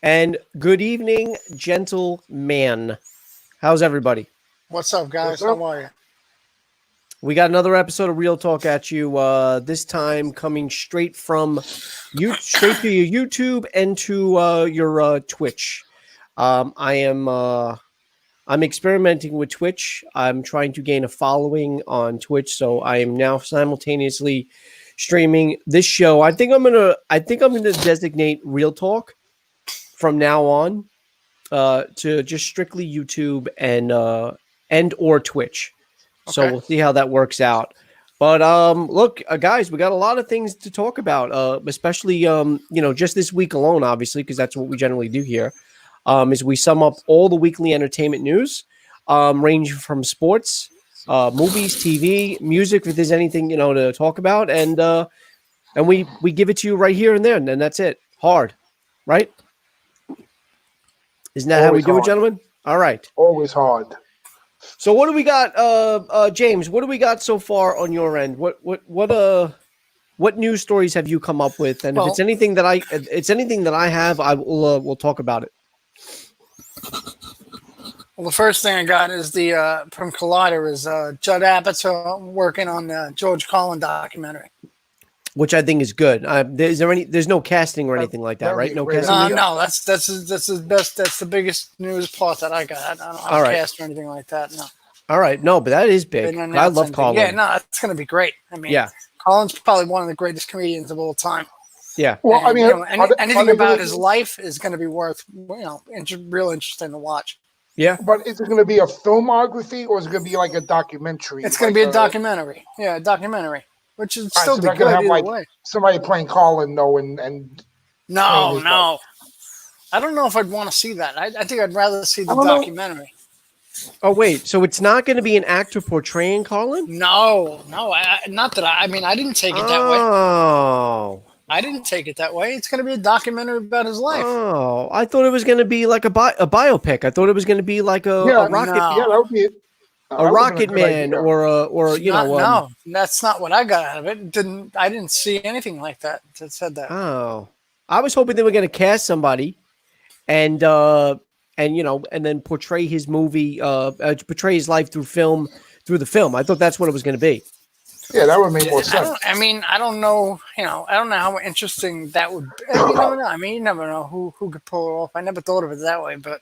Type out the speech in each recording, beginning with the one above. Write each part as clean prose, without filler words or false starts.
And good evening, gentlemen. How's everybody? What's up, guys? How are you? We got another episode of Real Talk at you. This time coming straight from you, straight to your YouTube and to your Twitch. I'm experimenting with Twitch. I'm trying to gain a following on Twitch, so I am now simultaneously streaming this show. I think I'm gonna designate Real Talk from now on to just strictly YouTube and or Twitch. So we'll see how that works out. But look, guys, we got a lot of things to talk about, especially just this week alone, obviously, because that's what we generally do here. Is we sum up all the weekly entertainment news, ranging from sports, movies, TV, music, if there's anything to talk about, and we give it to you right here and there, and then that's it. Hard, right? Isn't that Always how we do hard. it, gentlemen? All right. Always hard. So what do we got, James? What do we got so far on your end? What news stories have you come up with? And if it's anything that I have, I will we'll talk about it. Well, the first thing I got is the from Collider is Judd Apatow working on the George Carlin documentary, Which I think is good. There's no casting or anything like that, right? No casting. No, that's the best. That's the biggest news part that I got. I don't have a cast or anything like that. No. All right, no, but that is big. I love Carlin. Yeah, no, it's gonna be great. I mean, Carlin's probably one of the greatest comedians of all time. Yeah. Well, and, I mean, anything about his life is going to be worth, real interesting to watch. Yeah. But is it going to be a filmography or is it going to be like a documentary? It's going to be a documentary. Yeah, a documentary, which is still be good either way. Somebody playing Colin, though, and no. I don't know if I'd want to see that. I think I'd rather see the documentary. Oh, wait. So it's not going to be an actor portraying Colin? No. Not that I didn't take it that way. Oh. I didn't take it that way. It's going to be a documentary about his life. Oh, I thought it was going to be like a biopic. I thought it was going to be like a rocket. Yeah, that would be it. A Rocket Man no, that's not what I got out of it. I didn't see anything like that said that. Oh, I was hoping they were going to cast somebody, and then portray his movie, portray his life through the film. I thought that's what it was going to be. Yeah, that would make more sense. I don't know. I don't know how interesting that would be. You never know. I mean, you never know who could pull it off. I never thought of it that way, but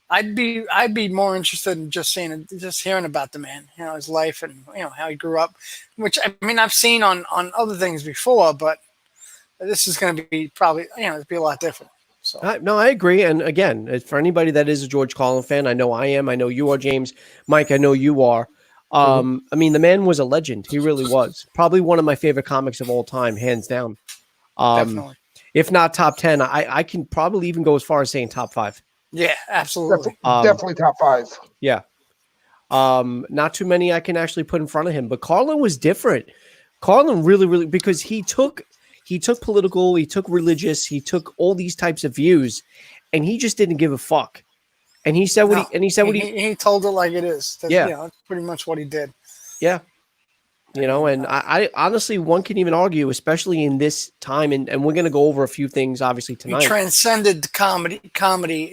I'd be more interested in just hearing about the man, his life and how he grew up. Which I mean, I've seen on other things before, but this is going to be probably it'd be a lot different. So no, I agree. And again, for anybody that is a George Carlin fan, I know I am. I know you are, James. Mike, I know you are. I mean, the man was a legend. He really was. Probably one of my favorite comics of all time, hands down. Definitely. If not top 10, I can probably even go as far as saying top 5. Yeah, absolutely. Definitely top 5. Yeah. Not too many I can actually put in front of him, but Carlin was different. Carlin really, because he took political, he took religious, he took all these types of views, and he just didn't give a fuck. And he said he told it like it is. That's, yeah, that's pretty much what he did. Yeah, and I honestly, one can even argue, especially in this time, and we're going to go over a few things obviously tonight. He transcended comedy.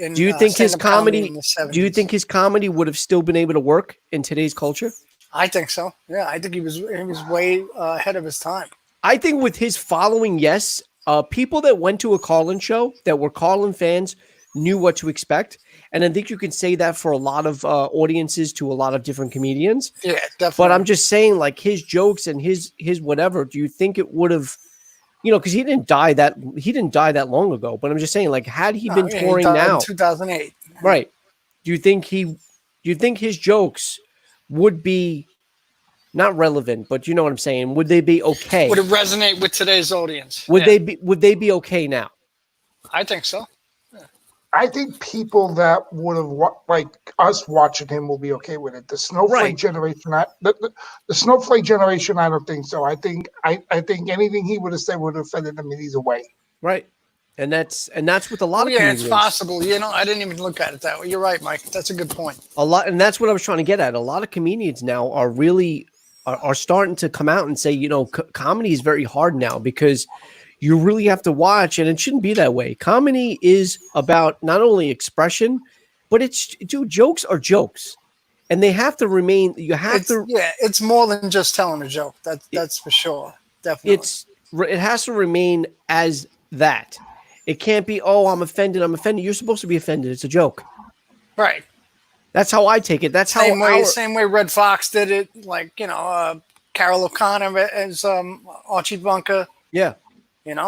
In, do you think his comedy? In the 70s. Do you think his comedy would have still been able to work in today's culture? I think so. Yeah, I think he was way ahead of his time. I think with his following, yes, people that went to a Carlin show that were Carlin fans knew what to expect. And I think you can say that for a lot of audiences to a lot of different comedians. Yeah, definitely. But I'm just saying, like, his jokes and his whatever, do you think it would have, because he didn't die that long ago. But I'm just saying, like, had he been touring now, in 2008, right? Do you think his jokes would be not relevant, but you know what I'm saying? Would they be okay? Would it resonate with today's audience? Would they be okay now? I think so. I think people that would have like us watching him will be okay with it. The snowflake generation, the snowflake generation, I don't think so. I think anything he would have said would have offended them in either way. Right, and that's with a lot of comedians. It's possible. I didn't even look at it that way. You're right, Mike. That's a good point. A lot, and that's what I was trying to get at. A lot of comedians now are really are starting to come out and say, comedy is very hard now because you really have to watch, and it shouldn't be that way. Comedy is about not only expression, but jokes are jokes, and they have to remain. It's more than just telling a joke. That's for sure. Definitely. It has to remain as that. It can't be, oh, I'm offended. You're supposed to be offended. It's a joke. Right. That's how I take it. That's same way Red Fox did it. Like, Carol O'Connor as Archie Bunker. Yeah. And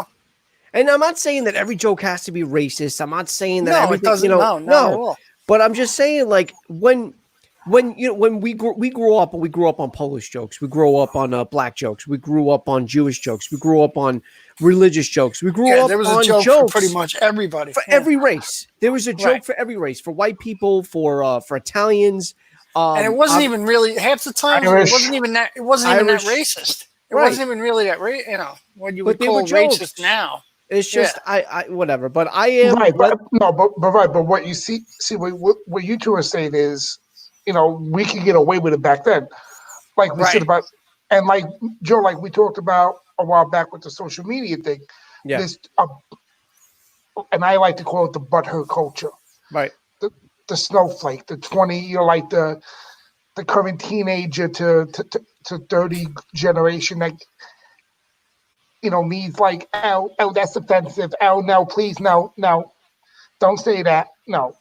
I'm not saying that every joke has to be racist. I'm not saying that it doesn't. No, not at all. But I'm just saying, like, when we grew up on Polish jokes, we grew up on black jokes, we grew up on Jewish jokes, we grew up on religious jokes, we grew up there was on a joke jokes for pretty much everybody, for every race. There was a joke for every race, for white people, for Italians, and it wasn't even really half the time. Irish. It wasn't even that racist. It wasn't even really that what you would call racist now. It's just I whatever. But I am right. But what you see what you two are saying is, we could get away with it back then, like we said about, and like Joe, like we talked about a while back with the social media thing. Yeah. And I like to call it the butthurt culture. Right. The snowflake, the 20, like the current teenager to 30 generation that needs like, oh, that's offensive. Oh no, please, no, don't say that. No,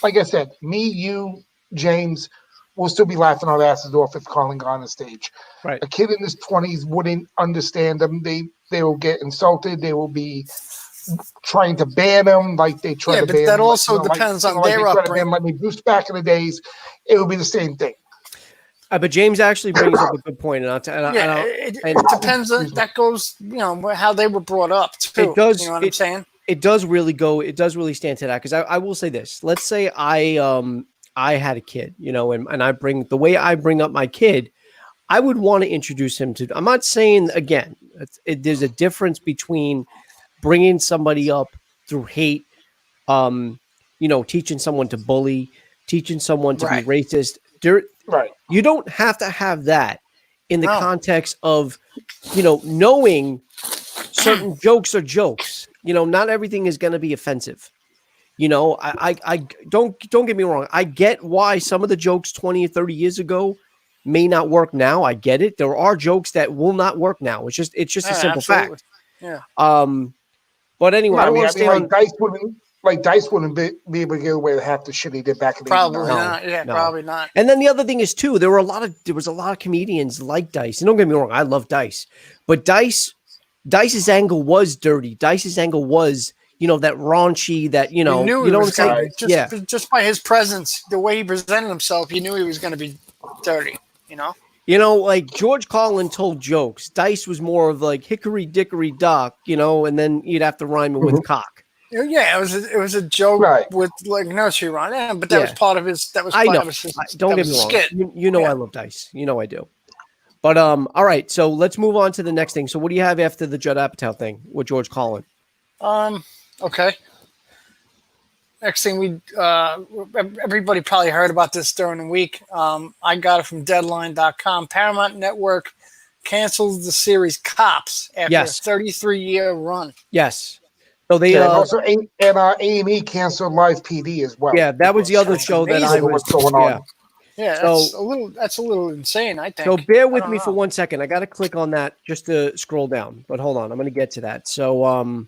like I said, me, you, James, will still be laughing our asses off if Colin got on the stage. Right. A kid in his 20s wouldn't understand them. They will get insulted. They will be trying to ban them, like they try to ban. Yeah, but that also depends on their upbringing. Like me, Bruce, back in the days, it would be the same thing. But James actually brings up a good point, it depends on that goes, how they were brought up too. It does. You know what I'm saying? It does really stand to that, because I will say this. Let's say I had a kid, and I bring the way I bring up my kid, I would want to introduce him to. I'm not saying again, there's a difference between bringing somebody up through hate, teaching someone to bully, teaching someone to be racist. Right. You don't have to have that in the context of, knowing certain jokes are jokes. Not everything is going to be offensive. I don't get me wrong. I get why some of the jokes 20 or 30 years ago may not work now. I get it. There are jokes that will not work now. It's just a simple fact. Yeah. But anyway, I don't want to stay on. Dice wouldn't be able to get away with half the shit he did back in the day. Probably not. Yeah, no. Probably not. And then the other thing is too, there was a lot of comedians like Dice. And don't get me wrong, I love Dice, but Dice's angle was dirty. Dice's angle was, that raunchy, that you know what I'm saying? Just by his presence, the way he presented himself, you knew he was going to be dirty. Like George Carlin told jokes. Dice was more of like hickory dickory dock, and then you'd have to rhyme it with cock. Yeah, it was a joke with like nursery rhyme, but that was part of his. That was part of his. Don't get me wrong. Skit. I love Dice. I do. But all right. So let's move on to the next thing. So what do you have after the Judd Apatow thing with George Carlin? Okay. Next thing everybody probably heard about this during the week. I got it from Deadline.com. Paramount Network canceled the series Cops after a 33-year run. Yes. So they also A&E canceled Live PD as well. Yeah, that was the other show that I was going on. Yeah, that's a little insane, I think. So bear with me for 1 second. I got to click on that just to scroll down. But hold on, I'm going to get to that. So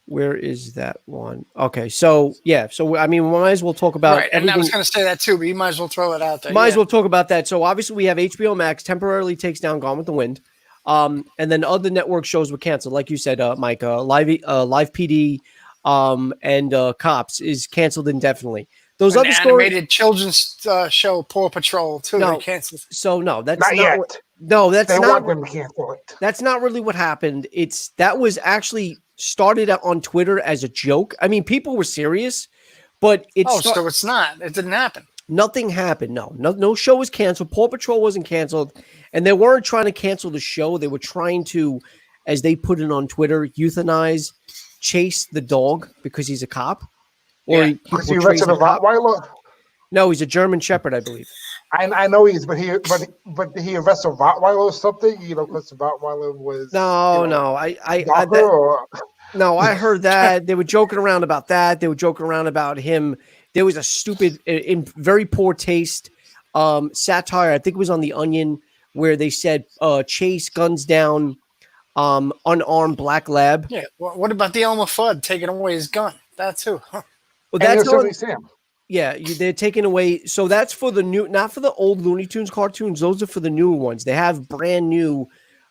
where is that one? Okay, so I mean, we might as well talk about everything. And I was going to say that too, but you might as well throw it out there. Might as well talk about that. So obviously we have HBO Max temporarily takes down Gone with the Wind. And then other network shows were canceled, like you said, Mike. Live PD, and Cops is canceled indefinitely. Those other animated children's show, Paw Patrol, too. No, they canceled. So no, that's not yet. They want them to cancel it. That's not really what happened. That was actually started out on Twitter as a joke. I mean, people were serious, but so it's not. It didn't happen. Nothing happened. No show was canceled. Paw Patrol wasn't canceled. And they weren't trying to cancel the show. They were trying to, as they put it on Twitter, euthanize Chase the dog because he's a cop. Or because he arrested a Rottweiler? No, he's a German Shepherd, I believe. I know he's, but he arrested Rottweiler or something. Because the Rottweiler was No. No, I heard that they were joking around about that. They were joking around about him. There was a stupid, in very poor taste, satire. I think it was on The Onion where they said, "Chase guns down, unarmed black lab." Yeah. What about the Elmer Fudd taking away his gun? That too. Huh. Well, that's on, Sam. yeah. They're taking away. So that's for the new, not for the old Looney Tunes cartoons. Those are for the newer ones. They have brand new,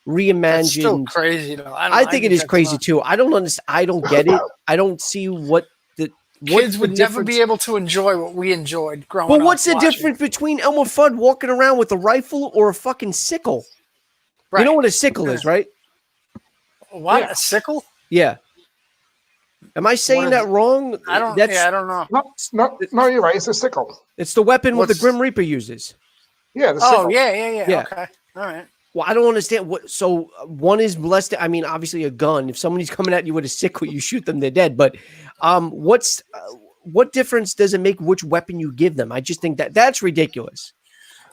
reimagined. That's still crazy though. I think it is crazy too. I don't understand. I don't get it. I don't see what the kids would never be able to enjoy what we enjoyed growing up. But what's the difference between Elmer Fudd walking around with a rifle or a fucking sickle? Right. You know what a sickle is, right? What? Yeah. A sickle? Yeah. Am I saying that wrong? I don't know. No, you're right. It's a sickle. It's the weapon what the Grim Reaper uses. Yeah. The sickle. Yeah. Okay. All right. Well, I don't understand what. So one is less. I mean, obviously, a gun. If somebody's coming at you with a sickle, you shoot them, they're dead. But what difference does it make which weapon you give them? I just think that's ridiculous.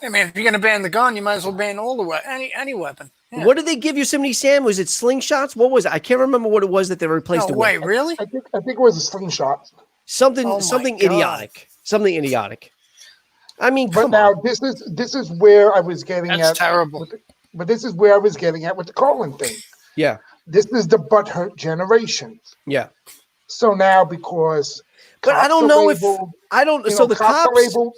I mean, if you're going to ban the gun, you might as well ban all the any weapon. Yeah. What did they give Yosemite Sam? Was it slingshots? What was it? I can't remember what it was that they replaced it with. Wait, really? I think it was a slingshot. Something idiotic. Something idiotic. I mean, but now this is where I was getting at. That's terrible. But this is where I was getting at with the Colin thing. Yeah. This is the butthurt generation. Yeah. So now because but I don't know labeled, if I don't so the cops labeled,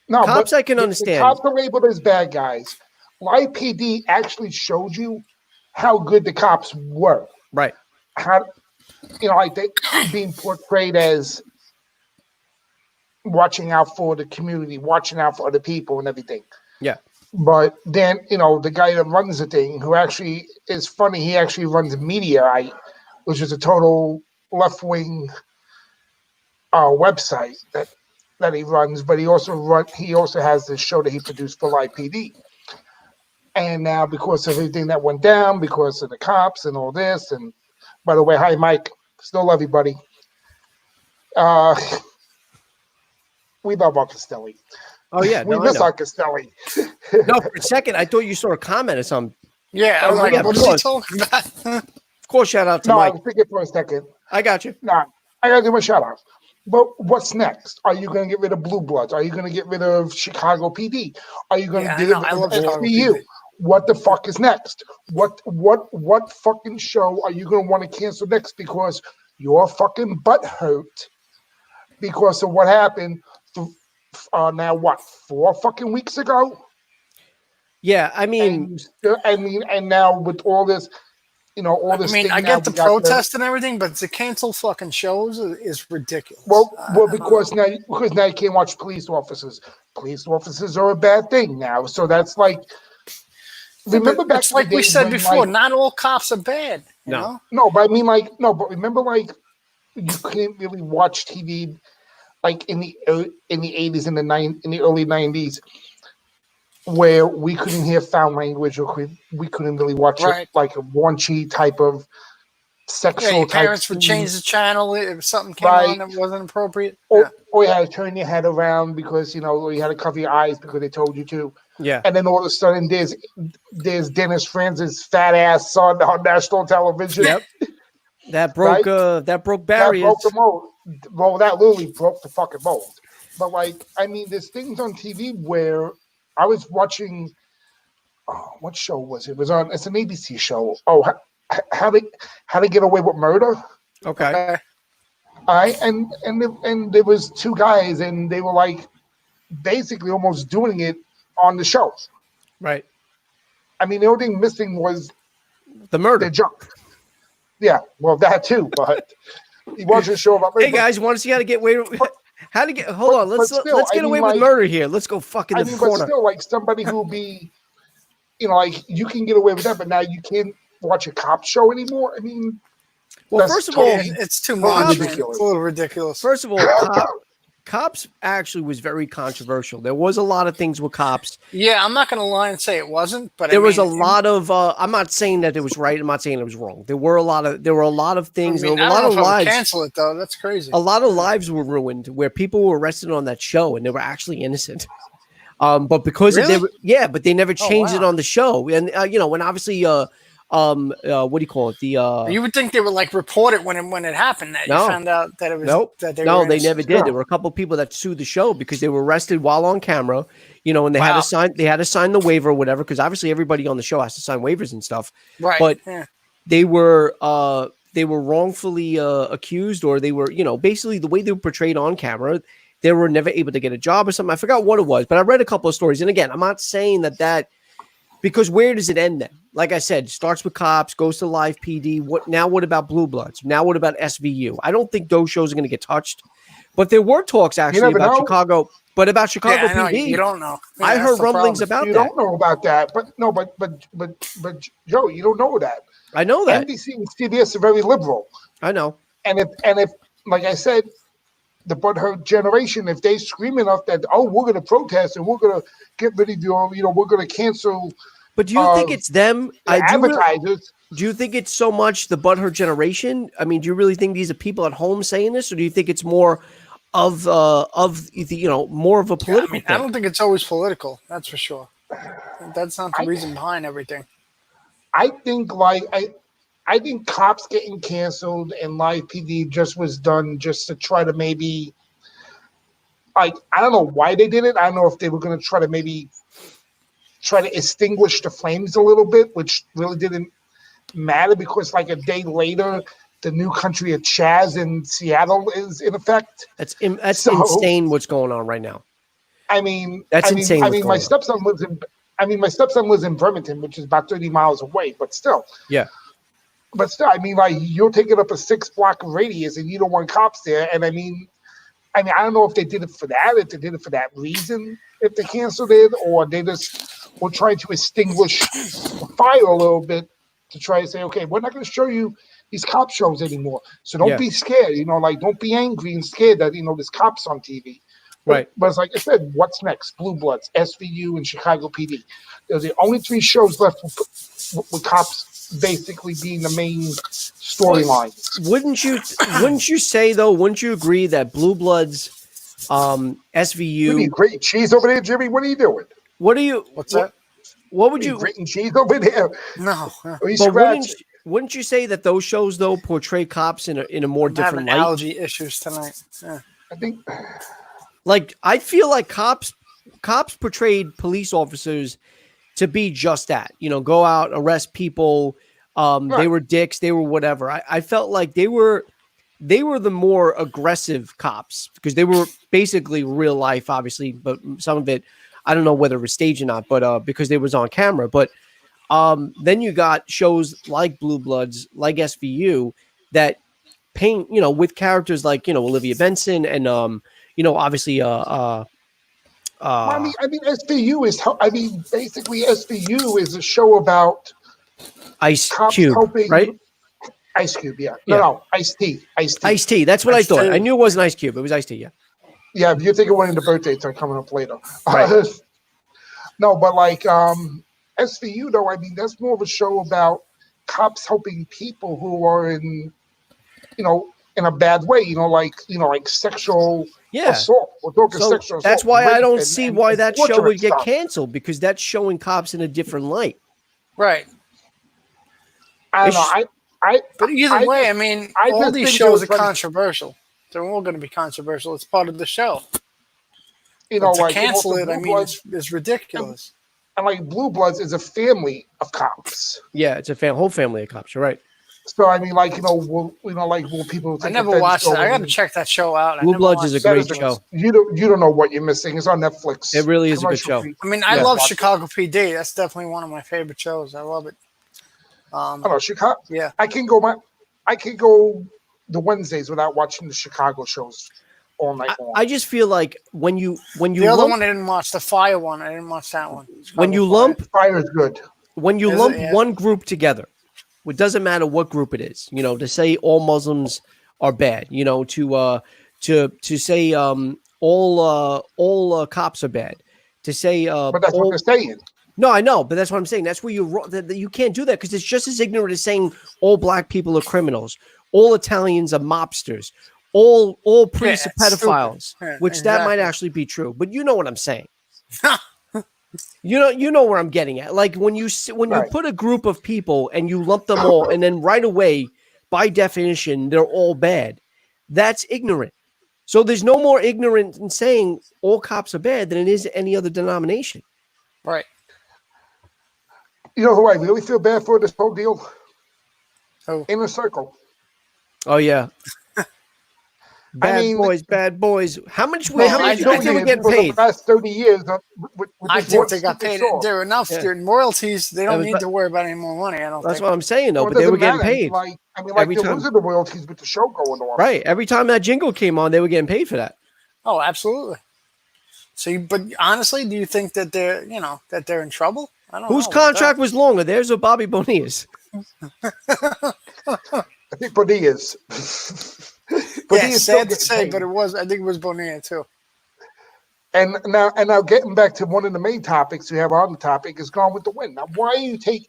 no cops I can understand. The cops are labeled as bad guys. YPD actually showed you how good the cops were. Right. How like they being portrayed as watching out for the community, watching out for other people and everything. Yeah. But then, the guy that runs the thing, who actually is funny, he actually runs Mediaite, which is a total left-wing website that he runs. But he also has this show that he produced for IPD. And now, because of everything that went down, because of the cops and all this, and by the way, hi Mike, still love you, buddy. We love our Castelli. Oh yeah, we miss our Castelli. No, for a second I thought you saw a comment or something. Yeah, I was like, what is he talking about? Of course, shout out to Mike. No, I was thinking for a second. I got you. Nah, I gotta do my shout out. But what's next? Are you going to get rid of Blue Bloods? Are you going to get rid of Chicago PD? Are you going to get rid of SVU? What the fuck is next? What fucking show are you going to want to cancel next because your fucking butt hurt because of what happened? Now what? 4 fucking weeks ago? Yeah, I mean, and now with all this. All this. I mean, I get the protest and everything, but to cancel fucking shows is ridiculous. Well, because now you can't watch police officers. Police officers are a bad thing now. So that's like. Remember back like we said before, not all cops are bad. No, but I mean, but remember, you couldn't really watch TV, in the 80s and in the early 90s. Where we couldn't hear foul language, or we couldn't really watch it like a raunchy type of sexual. Yeah, your parents would change the channel if something came on that wasn't appropriate. Or you had to turn your head around because or you had to cover your eyes because they told you to. Yeah. And then all of a sudden, there's Dennis Franz's fat ass on national television. Yep. That broke barriers. That broke the mold. Well, that literally broke the fucking mold. But there's things on TV where. I was watching. What show was it? It's an ABC show. Oh, how to get away with murder? Okay. And there was 2 guys, and they were basically almost doing it on the show. Right. I mean, the only thing missing was the murder. The junk. Yeah, well, that too. But he wasn't sure about. Hey guys, want to see how to get away? How to get? Hold on. Let's get away with murder here. Let's go fucking the corner. But still, somebody who will be, you can get away with that, but now you can't watch a cop show anymore. I mean, well, first of all, it's too much. It's a little ridiculous. First of all, Cops actually was very controversial. There was a lot of things with Cops. Yeah, I'm not going to lie and say it wasn't, but there was a lot of. I'm not saying that it was right. I'm not saying it was wrong. There were a lot of things. I mean, a lot of lives. Cancel it though. That's crazy. A lot of lives were ruined where people were arrested on that show and they were actually innocent. But because Really? but they never changed it wow. on the show, and and obviously, what do you call it? You would think they would like report it when it happened, that you No. found out that it was Nope. that they No, were they innocent. never did. No. There were a couple of people that sued the show because they were arrested while on camera, and they had to sign the waiver or whatever, because obviously everybody on the show has to sign waivers and stuff. Right. But yeah. they were wrongfully accused, or they were, basically the way they were portrayed on camera, they were never able to get a job or something. I forgot what it was, but I read a couple of stories. And again, I'm not saying that because where does it end then? Like I said, starts with Cops, goes to Live PD. What about Blue Bloods? Now what about SVU? I don't think those shows are going to get touched. But there were talks actually about Chicago. But about Chicago I know, PD, you don't know. Yeah, I heard rumblings about you that. You don't know about that, but Joe, you don't know that. I know that NBC and CBS are very liberal. I know. And if like I said, the butthurt generation, if they scream enough that we're going to protest and we're going to get rid of your, we're going to cancel. But do you think it's them? Advertisers. Do you think it's so much the butthurt generation? I mean, do you really think these are people at home saying this, or do you think it's more of more of a political thing? I don't think it's always political. That's for sure. That's not the reason behind everything. I think I think Cops getting canceled and Live PD just was done just to try to maybe, I don't know why they did it. I don't know if they were going to try to extinguish the flames a little bit, which really didn't matter because like a day later, the new country of Chaz in Seattle is in effect. That's insane what's going on right now. I mean, that's insane. My stepson lives in Bremerton, which is about 30 miles away, but still. Yeah. But still, I mean, like you're taking up a 6-block radius and you don't want cops there. And I mean, I don't know if they did it for that, if they did it for that reason, if they canceled it, or they just were trying to extinguish the fire a little bit to try to say, okay, we're not going to show you these cop shows anymore. So don't be scared, don't be angry and scared that, there's cops on TV. Right. But it's like I said, what's next? Blue Bloods, SVU, and Chicago PD. They're the only 3 shows left with cops basically being the main storyline. Wouldn't you say though? Wouldn't you agree that Blue Bloods, SVU? You need grating cheese over there, Jimmy. What are you doing? What's that? What would you grating cheese over there? No. But wouldn't you say that those shows though portray cops in a more different light? Allergy issues tonight. Yeah. I think. Like I feel like cops portrayed police officers to be just that, go out, arrest people. Right. They were dicks. They were whatever. I felt like they were the more aggressive cops because they were basically real life, obviously, but some of it, I don't know whether it was staged or not, but because they was on camera. But then you got shows like Blue Bloods, like SVU that paint, with characters like, Olivia Benson and, obviously, I mean, SVU is. Basically, SVU is a show about Ice Cube, right? Ice Cube, yeah. No, Ice-T. Ice-T. That's what I thought. I knew it wasn't Ice Cube. It was Ice-T. Yeah. Yeah, if you're thinking one of the birthdays are coming up later. Right. No, but like SVU, though, that's more of a show about cops helping people who are in a bad way, like sexual assault. We're talking sexual assault. That's why I don't see why that show would get canceled, because that's showing cops in a different light. Right. I don't know. But either way, all these shows are controversial. They're all going to be controversial. It's part of the show. To cancel it, it's ridiculous. And like Blue Bloods is a family of cops. Yeah, it's a whole family of cops. You're right. So will people? I never watched it. I got to check that show out. Blue Bloods is a great show. You don't know what you're missing. It's on Netflix. It really is a good show. I love Chicago PD. That's definitely one of my favorite shows. I love it. I don't know, Chicago. Yeah, I can go the Wednesdays without watching the Chicago shows all night long. I just feel like when you the other one I didn't watch, the Fire one. I didn't watch that one. Fire is good. When you lump one group together, it doesn't matter what group it is. To say all Muslims are bad. To say all cops are bad. To say but that's what they're saying. No, I know, but that's what I'm saying. That's where you can't do that, because it's just as ignorant as saying all black people are criminals, all Italians are mobsters, all priests are pedophiles, which exactly. That might actually be true. But you know what I'm saying. You know where I'm getting at. Like when you put a group of people and you lump them all, and then right away, by definition, they're all bad. That's ignorant. So there's no more ignorant in saying all cops are bad than it is any other denomination. Right. You know who I really feel bad for this whole deal? Oh. Inner Circle. Oh yeah. Bad boys. How much were they getting paid? For the last 30 years. I think they got paid. They're enough. Yeah. They're in royalties. They don't need to worry about any more money. I don't think. That's what I'm saying, though. But they were getting paid. They're losing the royalties with the show going on. Right. Every time that jingle came on, they were getting paid for that. Oh, absolutely. So, but honestly, do you think that they're in trouble? I don't know. Whose contract was longer, theirs or Bobby Bonilla's? I think Bonilla's. Yeah, sad to say, but I think it was Bonilla too. And now getting back to one of the main topics we have on the topic is Gone with the Wind. Now, why are you taking?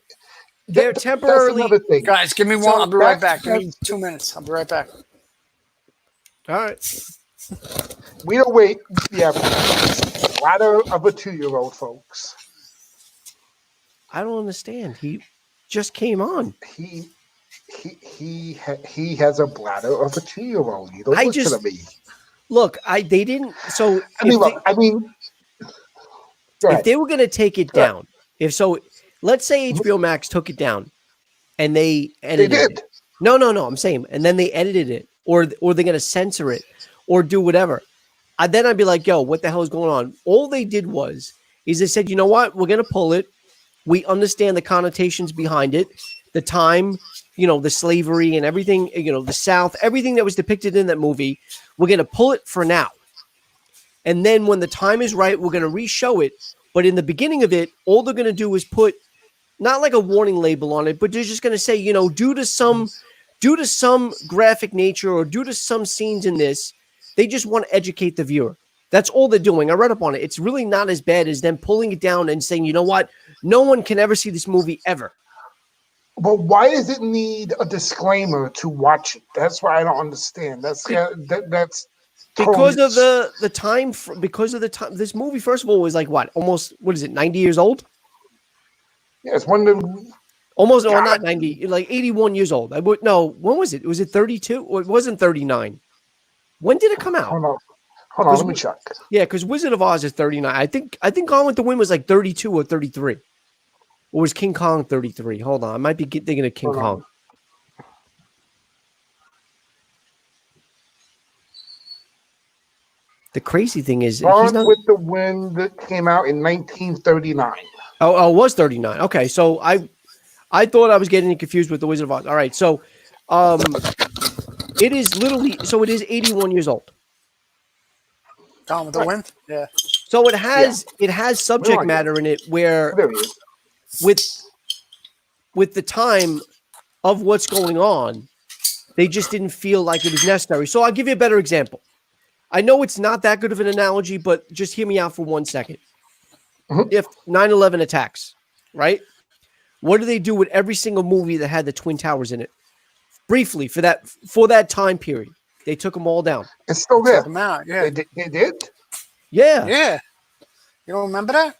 They're temporarily. That's another thing. Guys, give me one. I'll be right back. Give me 2 minutes. I'll be right back. All right. We don't wait. Yeah, ladder of a 2-year-old, folks. I don't understand. He just came on. He has a bladder of a 2-year-old. You don't listen to me. Look, they didn't. So if they were going to take it down, let's say HBO Max took it down, and they edited it. No. I'm saying, and then they edited it, or they're going to censor it, or do whatever. Then I'd be like, yo, what the hell is going on? All they did is they said, you know what, we're going to pull it. We understand the connotations behind it, the time, the slavery and everything, the South, everything that was depicted in that movie. We're going to pull it for now. And then when the time is right, we're going to re-show it. But in the beginning of it, all they're going to do is put not like a warning label on it, but they're just going to say, due to some graphic nature or due to some scenes in this, they just want to educate the viewer. That's all they're doing. I read up on it. It's really not as bad as them pulling it down and saying, you know what? No one can ever see this movie ever. But why does it need a disclaimer to watch it? That's why I don't understand. That's because of the time. Because of the time, this movie, first of all, was like what? Almost 90 years old. Yeah, it's one of them. Almost, no, not 90, like 81 years old. No, when was it? Was it 32? Or it wasn't 39. When did it come out? Hold on, let me check. Yeah, because Wizard of Oz is 39. I think Gone with the Wind was like 32 or 33. Or was King Kong 33? Hold on. I might be thinking of King Kong. The crazy thing is... Gone with the Wind that came out in 1939. Oh, it was 39. Okay, so I thought I was getting confused with the Wizard of Oz. All right, so it is literally... So it is 81 years old. Gone with the Wind? Yeah. So it has subject matter in it where... With the time of what's going on, they just didn't feel like it was necessary. So I'll give you a better example. I know it's not that good of an analogy, but just hear me out for 1 second. Mm-hmm. If 9/11 attacks, right? What do they do with every single movie that had the Twin Towers in it? Briefly, for that time period, they took them all down. It's still there. Took them out, yeah. They did? Yeah. Yeah. You don't remember that?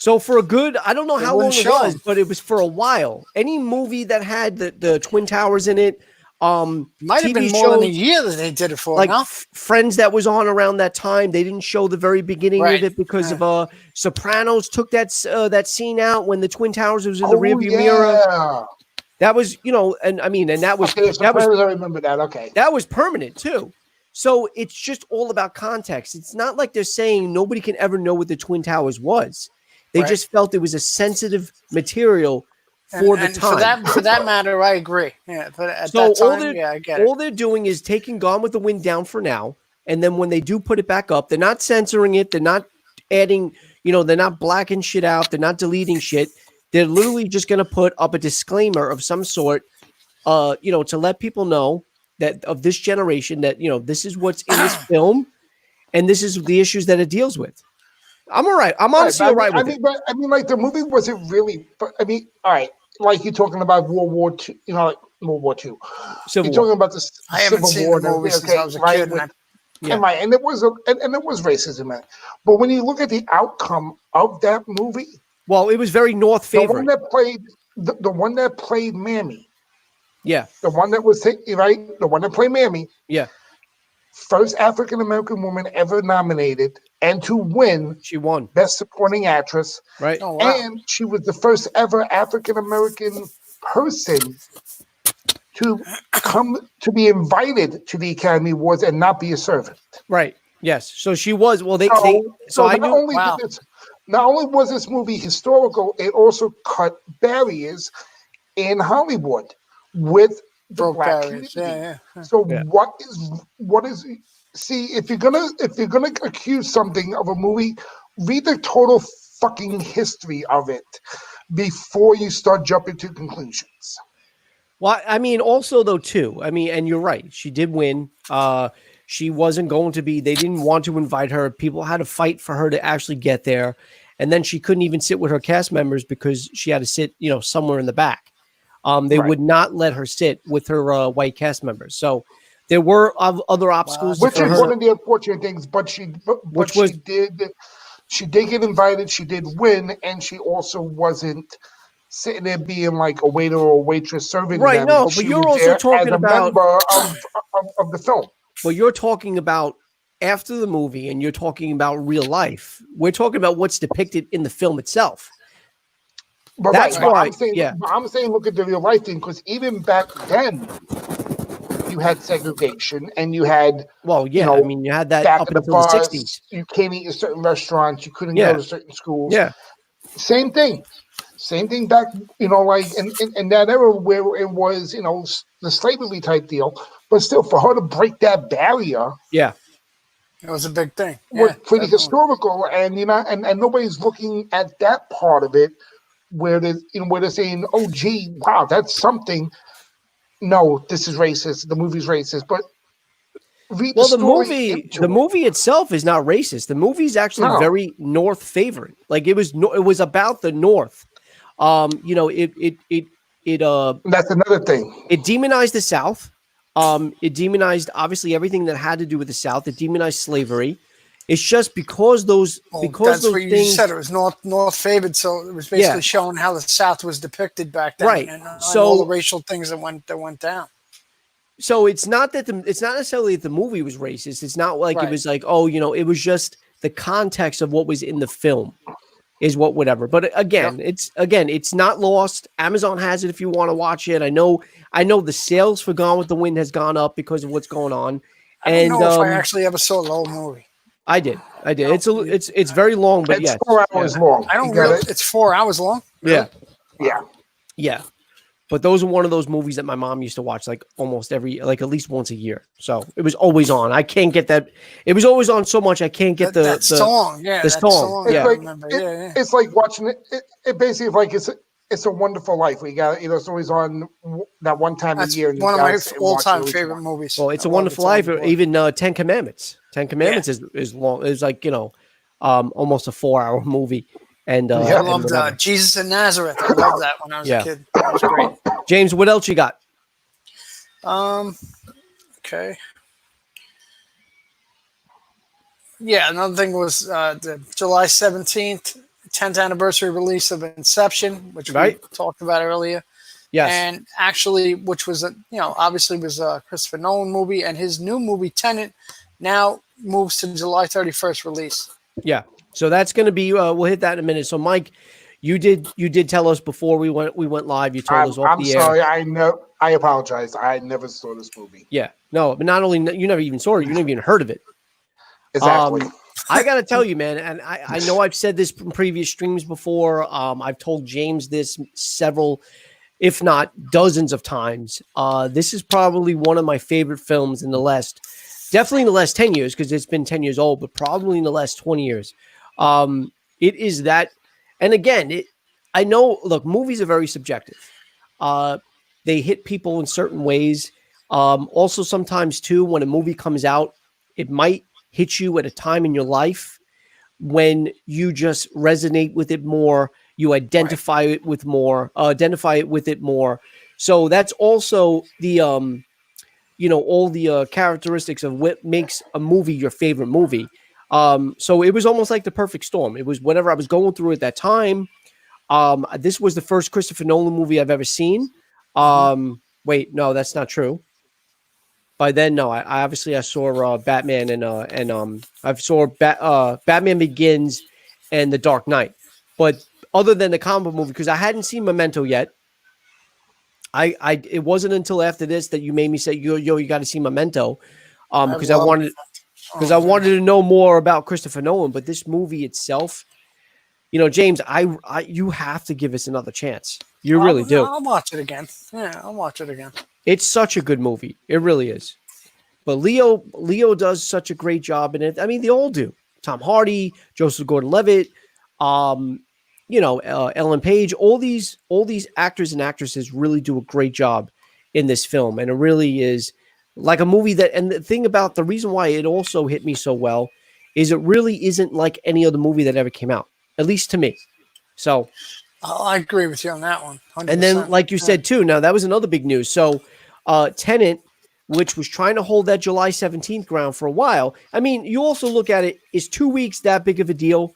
So for a good, I don't know how long it was, but it was for a while. Any movie that had the Twin Towers in it, might have been more than a year that they did it for. Like Friends that was on around that time, they didn't show the very beginning of it because of Sopranos took that scene out when the Twin Towers was in the rearview mirror. That was, and that was I remember that. Okay, that was permanent too. So it's just all about context. It's not like they're saying nobody can ever know what the Twin Towers was. They just felt it was a sensitive material for the time. For that matter, I agree. Yeah, but at that time, I get it. All they're doing is taking Gone with the Wind down for now, and then when they do put it back up, they're not censoring it. They're not adding, they're not blacking shit out. They're not deleting shit. They're literally just going to put up a disclaimer of some sort, to let people know that of this generation that, this is what's in this film, and this is the issues that it deals with. I'm all right. I'm honestly all right with it. I mean, like the movie wasn't really. I mean, all right, like you're talking about World War II. Like World War II. Civil You're War. talking about the I haven't Civil seen War. the movie since I was a kid. Yeah. And it was and it was racism in it. But when you look at the outcome of that movie, Well, it was very North favorite. The one that played Mammy, Yeah. the one that was right, the one that played Mammy, Yeah. first African American woman ever nominated and to win. She won. Best Supporting Actress. Right. Oh, wow. And she was the first ever African American person to come to be invited to the Academy Awards and not be a servant. Right. Yes. So she was. Well, I not knew. Only not only was this movie historical, it also cut barriers in Hollywood with the black community. Yeah. So what is see, if you're gonna accuse something of a movie, read the total fucking history of it before you start jumping to conclusions. Well, I mean, also though too. I mean, and you're right. She did win. She wasn't going to be. They didn't want to invite her. People had to fight for her to actually get there, and then she couldn't even sit with her cast members because she had to sit, somewhere in the back. They would not let her sit with her white cast members. So there were other obstacles, which is one of the unfortunate things. But she did get invited. She did win, and she also wasn't sitting there being like a waiter or a waitress serving right. them. No, she but you're also talking about of the film. Well, you're talking about after the movie, and you're talking about real life. We're talking about what's depicted in the film itself. But that's why. I'm saying look at the real life thing, because even back then, you had segregation, and you had you had that up until the 60s. You can't eat in certain restaurants. You couldn't go to certain schools. Yeah, same thing back. Like in that era where it was the slavery type deal, but still for her to break that barrier. Yeah. It was a big thing. Was pretty historical, and and nobody's looking at that part of it where they're saying, "Oh, gee, wow, that's something." No, this is racist. The movie's racist, but the movie itself is not racist. The movie is actually very North favorite. Like it was about the North. That's another thing. It demonized the South. It demonized obviously everything that had to do with the South. It demonized slavery. It's just because those things you said, it was North favored, so it was basically showing how the South was depicted back then, right? And all the racial things that went down. So it's not necessarily that the movie was racist. It's not like it was like, it was just the context of what was in the film is whatever. But again, it's not lost. Amazon has it if you want to watch it. I know the sales for Gone with the Wind has gone up because of what's going on. I don't know if I actually ever saw the whole movie. I did. It's very long, but it's 4 hours long. I don't know. It's 4 hours long. Yeah. Yeah. But those are one of those movies that my mom used to watch like almost at least once a year. So it was always on. I can't get that. It was always on so much I can't get the song. Yeah, the song. It's like watching it. It basically like it's a Wonderful Life. We got it's always on that one time a year. One of my all-time favorite movies. Well, It's a Wonderful Life. Or even Ten Commandments. Ten Commandments is long. It's like almost a 4-hour movie. And I loved Jesus in Nazareth. I loved that when I was a kid. That was great. James, what else you got? Okay. Yeah, another thing was the July 17th, 10th anniversary release of Inception, which we talked about earlier. Yes. And actually, which was obviously was a Christopher Nolan movie, and his new movie Tenet now moves to July 31st release. Yeah. So that's going to be. We'll hit that in a minute. So, Mike, you did tell us before we went live. You told us off the air. I'm sorry. I apologize. I never saw this movie. Yeah. No, but not only you never even saw it, you never even heard of it. Exactly. I got to tell you, man, and I know I've said this from previous streams before. I've told James this several, if not dozens of times. This is probably one of my favorite films definitely in the last 10 years, because it's been 10 years old, but probably in the last 20 years. It is that, and again, I know, look, movies are very subjective. They hit people in certain ways. Also, sometimes too, when a movie comes out, it might hit you at a time in your life when you just resonate with it more. You identify it with it more. So that's also the all the characteristics of what makes a movie your favorite movie. So it was almost like the perfect storm. It was whatever I was going through at that time. This was the first Christopher Nolan movie I've ever seen. Wait, no, that's not true. By then, no, I obviously saw Batman and I saw Batman Begins and The Dark Knight. But other than the comic book movie, because I hadn't seen Memento yet, it wasn't until after this that you made me say, yo, you got to see Memento, because I wanted to know more about Christopher Nolan. But this movie itself, James, you have to give us another chance. You really do. I'll watch it again. Yeah, I'll watch it again. It's such a good movie. It really is. But Leo does such a great job in it. I mean, they all do. Tom Hardy, Joseph Gordon-Levitt, Ellen Page, all these actors and actresses really do a great job in this film. And it really is like a movie that, and the reason why it also hit me so well is it really isn't like any other movie that ever came out, at least to me. So I agree with you on that one. 100%. And then, like you said too, now that was another big news. So Tenet, which was trying to hold that July 17th ground for a while. I mean, you also look at it, is 2 weeks that big of a deal?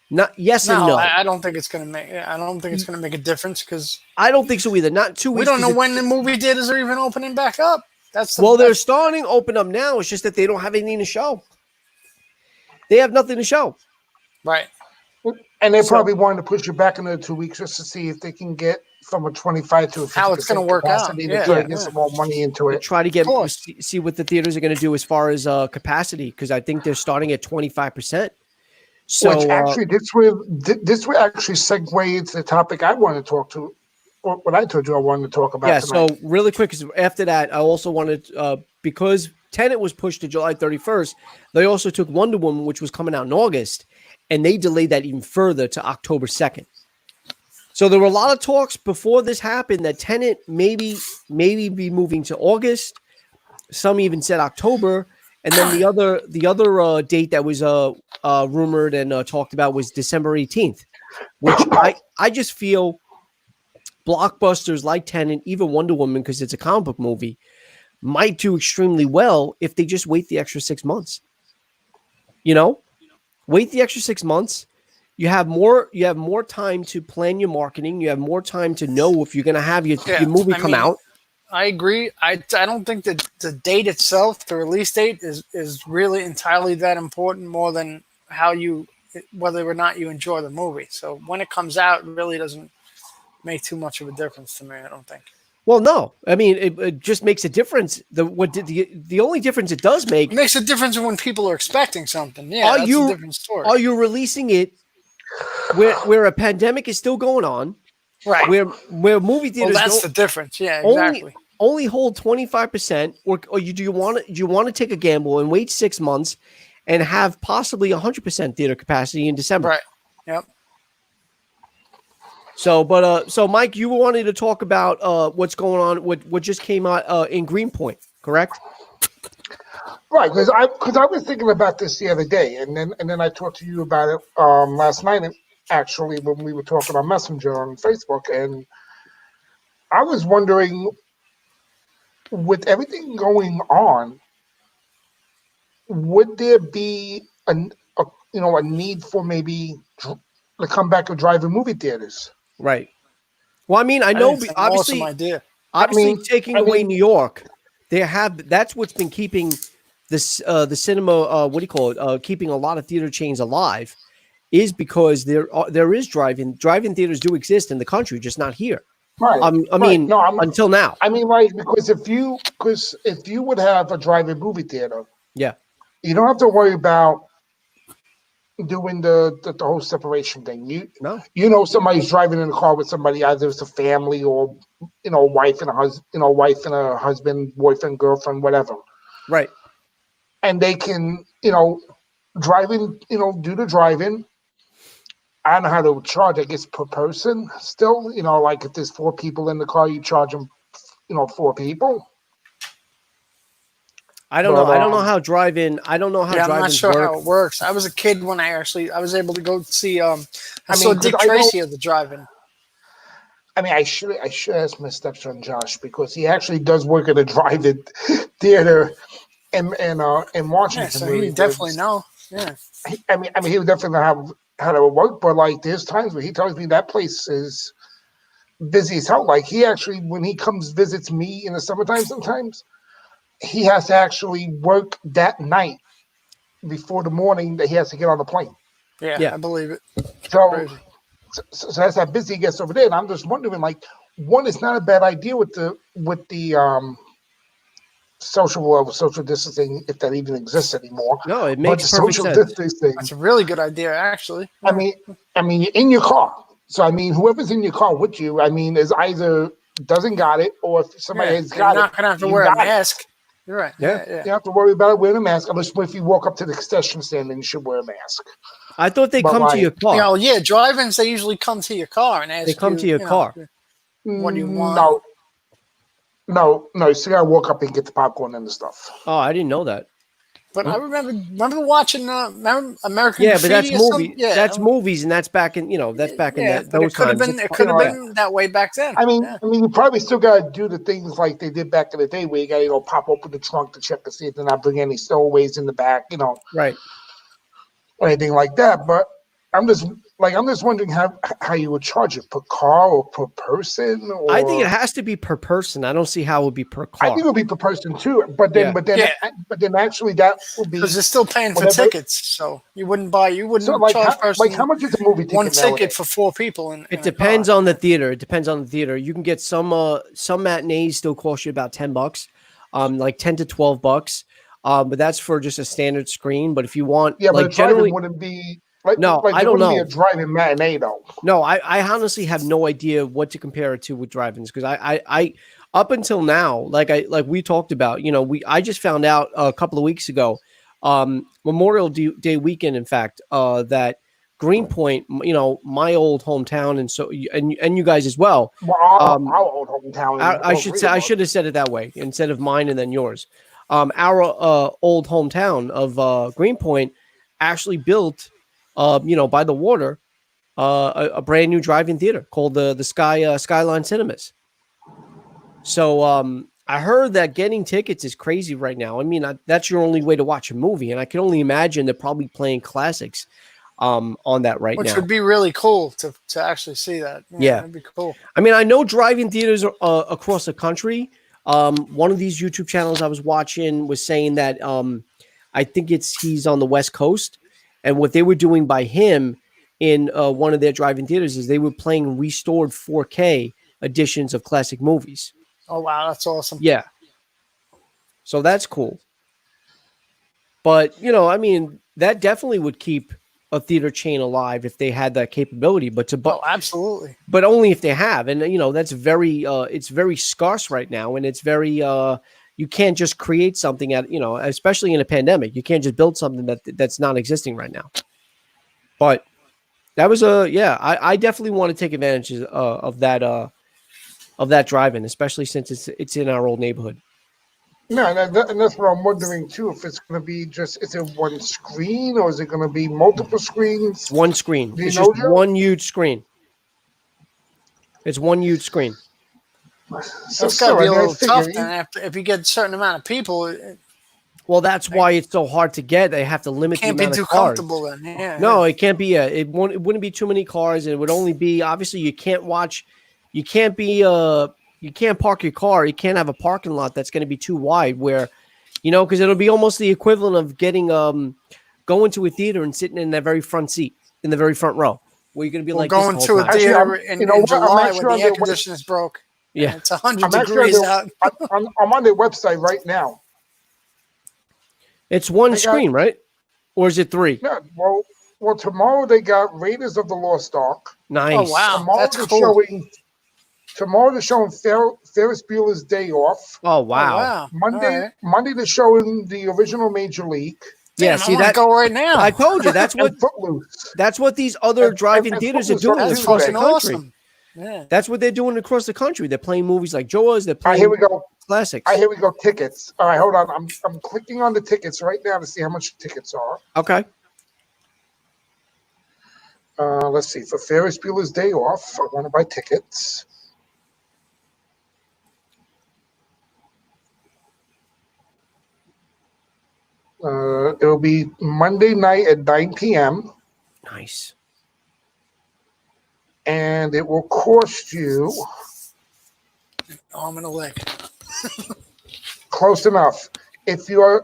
Not yes and no. I don't think it's going to make. I don't think it's going to make a difference because I don't think so either. Not 2 weeks. We don't know when the movie theaters are even opening back up. They're starting to open up now. It's just that they don't have anything to show. They have nothing to show. Right. And they probably wanted to push it back another 2 weeks just to see if they can get from a 25 to a 50% how it's going to work out. To get some more money into it. Try to see what the theaters are going to do as far as capacity, because I think they're starting at 25%. So which actually, this will actually segue into the topic I want to talk to. What I told you I wanted to talk about. Yeah. Tonight. So really quick, because after that, I also wanted because Tenet was pushed to July 31st. They also took Wonder Woman, which was coming out in August, and they delayed that even further to October 2nd. So there were a lot of talks before this happened that Tenet maybe be moving to August. Some even said October. And then the other date that was rumored and talked about was December 18th, which I just feel blockbusters like Tenet, even Wonder Woman, because it's a comic book movie, might do extremely well if they just wait the extra 6 months. Wait the extra 6 months. You have more time to plan your marketing. You have more time to know if you're going to have your movie come out. I agree. I don't think that the date itself, the release date, is really entirely that important, more than whether or not you enjoy the movie. So when it comes out, it really doesn't make too much of a difference to me, I don't think. Well, no. I mean, it just makes a difference. The only difference it does make... It makes a difference when people are expecting something. Yeah, that's a different story. Are you releasing it where a pandemic is still going on? Right. Where movie theaters that's the difference. Yeah, exactly. Only hold 25%, or do you want to take a gamble and wait 6 months and have possibly 100% theater capacity in December? Right. Yep. So Mike, you wanted to talk about what's going on, what just came out in Greenpoint, correct? Right, because I was thinking about this the other day, and then I talked to you about it last night, actually, when we were talking on Messenger on Facebook, and I was wondering, with everything going on, would there be a need for maybe to come back and drive in movie theaters? Right. Well, I mean, I know obviously, taking away New York, that's what's been keeping this the cinema keeping a lot of theater chains alive, is because there is drive-in theaters do exist in the country, just not here. Right. Until now. I mean, right, because if you would have a drive-in movie theater, yeah, you don't have to worry about doing the whole separation thing. Somebody's driving in a car with somebody, either it's a family or wife and a husband, boyfriend, girlfriend, whatever. Right. And they can drive in, do the drive-in. I don't know how to charge, I guess, per person still. Like if there's 4 people in the car, you charge them, 4 people. I don't know. I don't know how drive-in. I don't know how drive-ins I'm not sure work. how it works. I was a kid when I was able to go see. I saw Dick Tracy at the drive-in. I should ask my stepson Josh because he actually does work at a drive-in theater in Washington. So where he he definitely lives. know. Yeah. He would definitely have how to work, but like there's times where he tells me that place is busy as hell. Like he actually, when he comes visits me in the summertime, sometimes he has to actually work that night before the morning that he has to get on the plane. Yeah, I believe it. So that's how busy he gets over there. And I'm just wondering, like, one, it's not a bad idea with the social distancing, if that even exists anymore. No, it makes but the perfect social sense. distancing. That's a really good idea, actually. Yeah. I mean, you're in your car. So whoever's in your car with you, is either doesn't got it, or if somebody has got it, you're not gonna have to wear a mask. You're right. Yeah. You don't have to worry about it wearing a mask, unless if you walk up to the concession stand, then you should wear a mask. I thought they come to your car. Drive-ins, they usually come to your car and ask you. They come to your car. What do you want? No. You still gotta walk up and get the popcorn and the stuff. Oh, I didn't know that. But I remember watching American Yeah, but that's Graffiti or movie. something. That's movies, and that's back in those times. It could have been that way back then. You probably still gotta do the things like they did back in the day, where you gotta pop open the trunk to check to see if they're not bringing any stowaways in the back, right, or anything like that. But I'm just wondering how you would charge it, per car or per person. Or... I think it has to be per person. I don't see how it would be per car. I think it would be per person too. But then actually that would be, because they're still paying for tickets, so you wouldn't charge person how much is a movie ticket? One ticket for 4 people. It depends on the theater. It depends on the theater. You can get some matinees still cost you about $10, like $10 to $12. But that's for just a standard screen. But if you want, but generally wouldn't be. I don't know. Be a drive-in matinee though. No, I honestly have no idea what to compare it to with drive-ins, because I up until now, like we talked about, I just found out a couple of weeks ago, Memorial Day weekend, in fact, that Greenpoint, my old hometown, and you guys as well. Well, our old hometown. I should have said it that way instead of mine and then yours. Our old hometown of Greenpoint actually built, by the water, a brand new drive-in theater called the Skyline Cinemas. So I heard that getting tickets is crazy right now. That's your only way to watch a movie, and I can only imagine they're probably playing classics on that right now. Which would be really cool to actually see that. Yeah, that'd be cool. I know drive-in theaters are across the country. One of these YouTube channels I was watching was saying that I think he's on the West Coast. And what they were doing by him in one of their drive-in theaters is they were playing restored 4K editions of classic movies. Oh, wow. That's awesome. Yeah. So that's cool. But, that definitely would keep a theater chain alive if they had that capability. But absolutely. But only if they have. And, that's it's very scarce right now. And it's very... you can't just create something especially in a pandemic. You can't just build something that's not existing right now. But that was I definitely want to take advantage of that drive-in, especially since it's in our old neighborhood. No, and that's what I'm wondering too. If it's going to be is it one screen or is it going to be multiple screens? One screen. It's just one huge screen. It's one huge screen. It's got to be a little tough then if you get a certain amount of people. Well, that's why it's so hard to get. They have to limit the amount of cars. Can't be too comfortable then. Yeah. No, it can't be. It wouldn't be too many cars. It would only be, obviously, you can't watch. You can't park your car. You can't have a parking lot that's going to be too wide where, because it'll be almost the equivalent of going to a theater and sitting in that very front seat, in the very front row, where you're going to be going to a theater in July when the air conditioners broke. Yeah, it's 100 degrees out. I'm on their website right now. It's one screen, right? Or is it 3? Yeah. Well, tomorrow they got Raiders of the Lost Ark. Nice. Oh wow, tomorrow they're showing Ferris Bueller's Day Off. Oh wow. Monday they're showing the original Major League. Yeah, see that go right now. I told you that's what these other drive-in theaters are doing across the country. Awesome. Yeah. That's what they're doing across the country. They're playing movies like Jaws. They're playing here we go. Classics. Here we go. Tickets. All right, hold on. I'm clicking on the tickets right now to see how much tickets are. Okay. Let's see. For Ferris Bueller's Day Off, I want to buy tickets. It will be Monday night at 9 p.m. Nice. And it will cost you Arm and a leg. close enough. If you are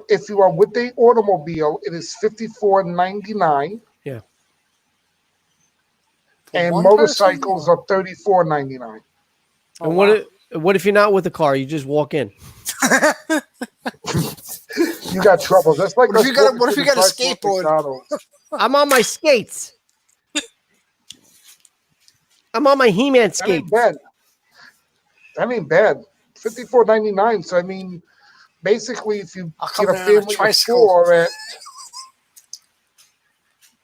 with the automobile, it is $54.99. Yeah. And one motorcycles are $34.99. Oh, And wow. what if you're not with the car? You just walk in. You got trouble. That's like What if you got a- what if us you got a walking to the skateboard? McDonald's. I'm on my skates. I'm on my He-Man That skates. ain't bad. That ain't bad. $54.99. So I mean, basically, if you I'll come get a down on a family of tricycle. 4 at,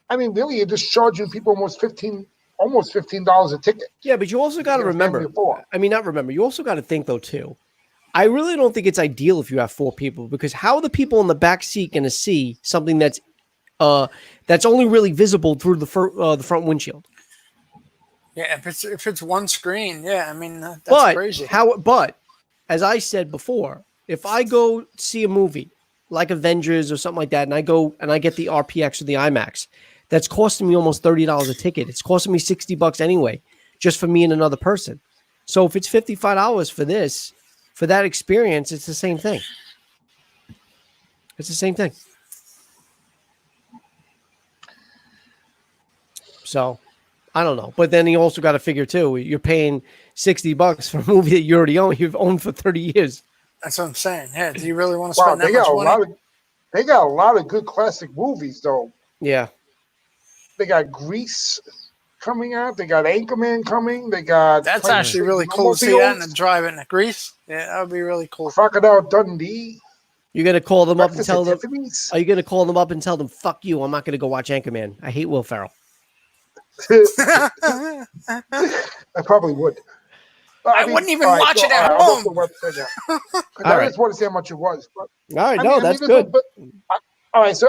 I mean, really, you're just charging people almost $15 a ticket. Yeah, but you also got to get a family remember. of 4. I mean, not remember. You also got to think though too. I really don't think it's ideal if you have 4 people, because how are the people in the back seat going to see something that's only really visible through the front windshield? Yeah, if it's one screen, yeah, I mean that's But crazy. But as I said before, if I go see a movie like Avengers or something like that, and I go and I get the RPX or the IMAX, that's costing me almost $30 a ticket. It's costing me $60 anyway, just for me and another person. So if it's $55 for this, for that experience, it's the same thing. It's the same thing. So I don't know. But then you also got to figure too, you're paying $60 for a movie that you already own. You've owned for 30 years. That's what I'm saying. Yeah, do you really want to Wow, spend that much money? they got a lot of good classic movies though. Yeah. They got Grease coming out. They got Anchorman coming. They got That's actually really cool to see that in a drive-in at Greece. Yeah, that would be really cool. Crocodile Dundee. You're gonna call them up and Breakfast tell at them. Tiffany's. Are you gonna call them up and tell them, "Fuck you"? I'm not gonna go watch Anchorman. I hate Will Ferrell. I probably would. I wouldn't even watch it at I'll home. look the website now. 'Cause All I right. just want to see how much it was. But, All right, I no, mean, that's there's good. all right, so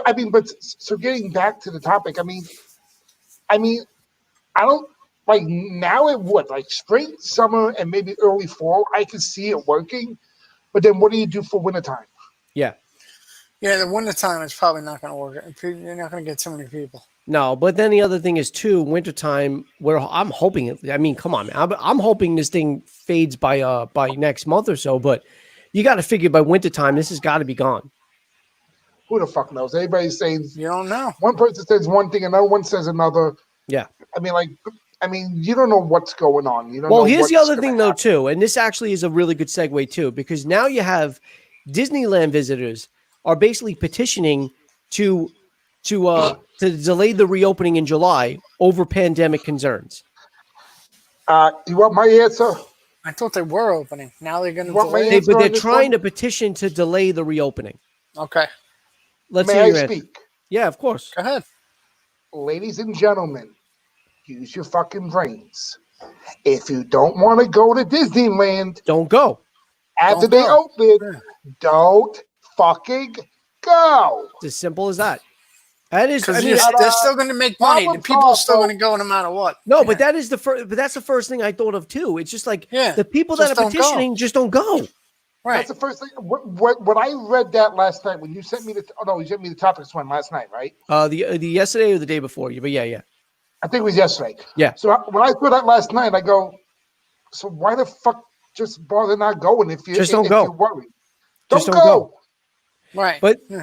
getting back to the topic, I mean, I don't like now. It would like spring, summer, and maybe early fall. I can see it working, but then what do you do for wintertime? Yeah. Yeah, the wintertime is probably not going to work. You're not going to get too many people. No, but then the other thing is too, wintertime, where I'm hoping. I mean, come on, man. I'm hoping this thing fades by next month or so. But you got to figure by wintertime, this has got to be gone. Who the fuck knows? Everybody's saying You don't know. one person says one thing, another one says another. Yeah. I mean, you don't know what's going on. You don't. Well, know here's the what's other gonna thing though happen. too, and this actually is a really good segue too, because now you have Disneyland visitors are basically petitioning to delay the reopening in July over pandemic concerns. You want my answer? I thought they were opening. Now they're going to You want my delay it? answer? But they're on this trying one? to petition to delay the reopening. Okay, Let's May hear I your answer. speak? Yeah, of course. go ahead. Ladies and gentlemen, use your fucking brains. If you don't want to go to Disneyland Don't go. after Don't they go. open, don't fucking go. It's as simple as that. That is. I Because mean, they're still going to make money. The people are still going to go no matter what. no, but that is the first. But that's the first thing I thought of too. It's just like Yeah, the people that just are don't go. petitioning just don't go. Right. That's the first thing. What I read that last night when you sent me you sent me the topics one last night, right? The yesterday or the day before. But yeah. I think it was yesterday. Yeah. So when I saw that last night, I go, so why the fuck just bother not going if you Just don't if go. you're worried? Just Don't don't go. go. Right. But Yeah.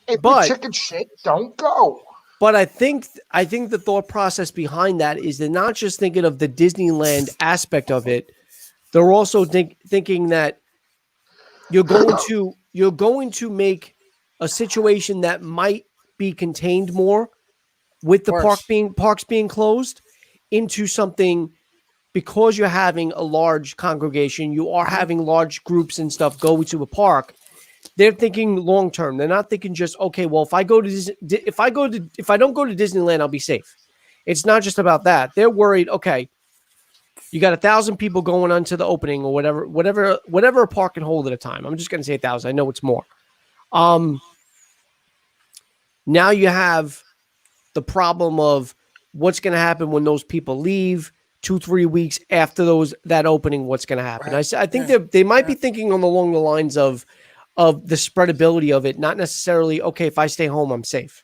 If but you're chicken shit, don't go. But I think the thought process behind that is they're not just thinking of the Disneyland aspect of it. They're also thinking that you're going to make a situation that might be contained more with the parks being closed into something, because you're having a large congregation, you are having large groups and stuff go to a park. They're thinking long term. They're not thinking just, okay, well, if I don't go to Disneyland, I'll be safe. It's not just about that. They're worried, okay, you got 1,000 people going on to the opening or whatever a park can hold at a time. I'm just going to say 1,000. I know it's more. Now you have the problem of what's going to happen when those people leave 2-3 weeks after that opening. What's going to happen? Right. I think they might be thinking along the lines of of the spreadability of it, not necessarily, okay, if I stay home, I'm safe.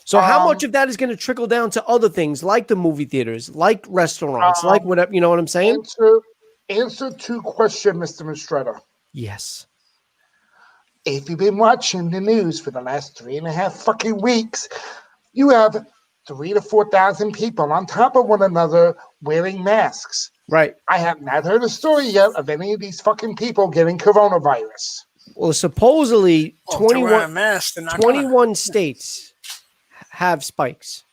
So how much of that is going to trickle down to other things like the movie theaters, like restaurants, like whatever, you know what I'm saying? Answer to question, Mr. Mistretta. Yes. If you've been watching the news for the last 3.5 fucking weeks, you have 3,000 to 4,000 people on top of one another wearing masks. Right. I have not heard a story yet of any of these fucking people getting coronavirus. Well, supposedly 21 21 states have spikes.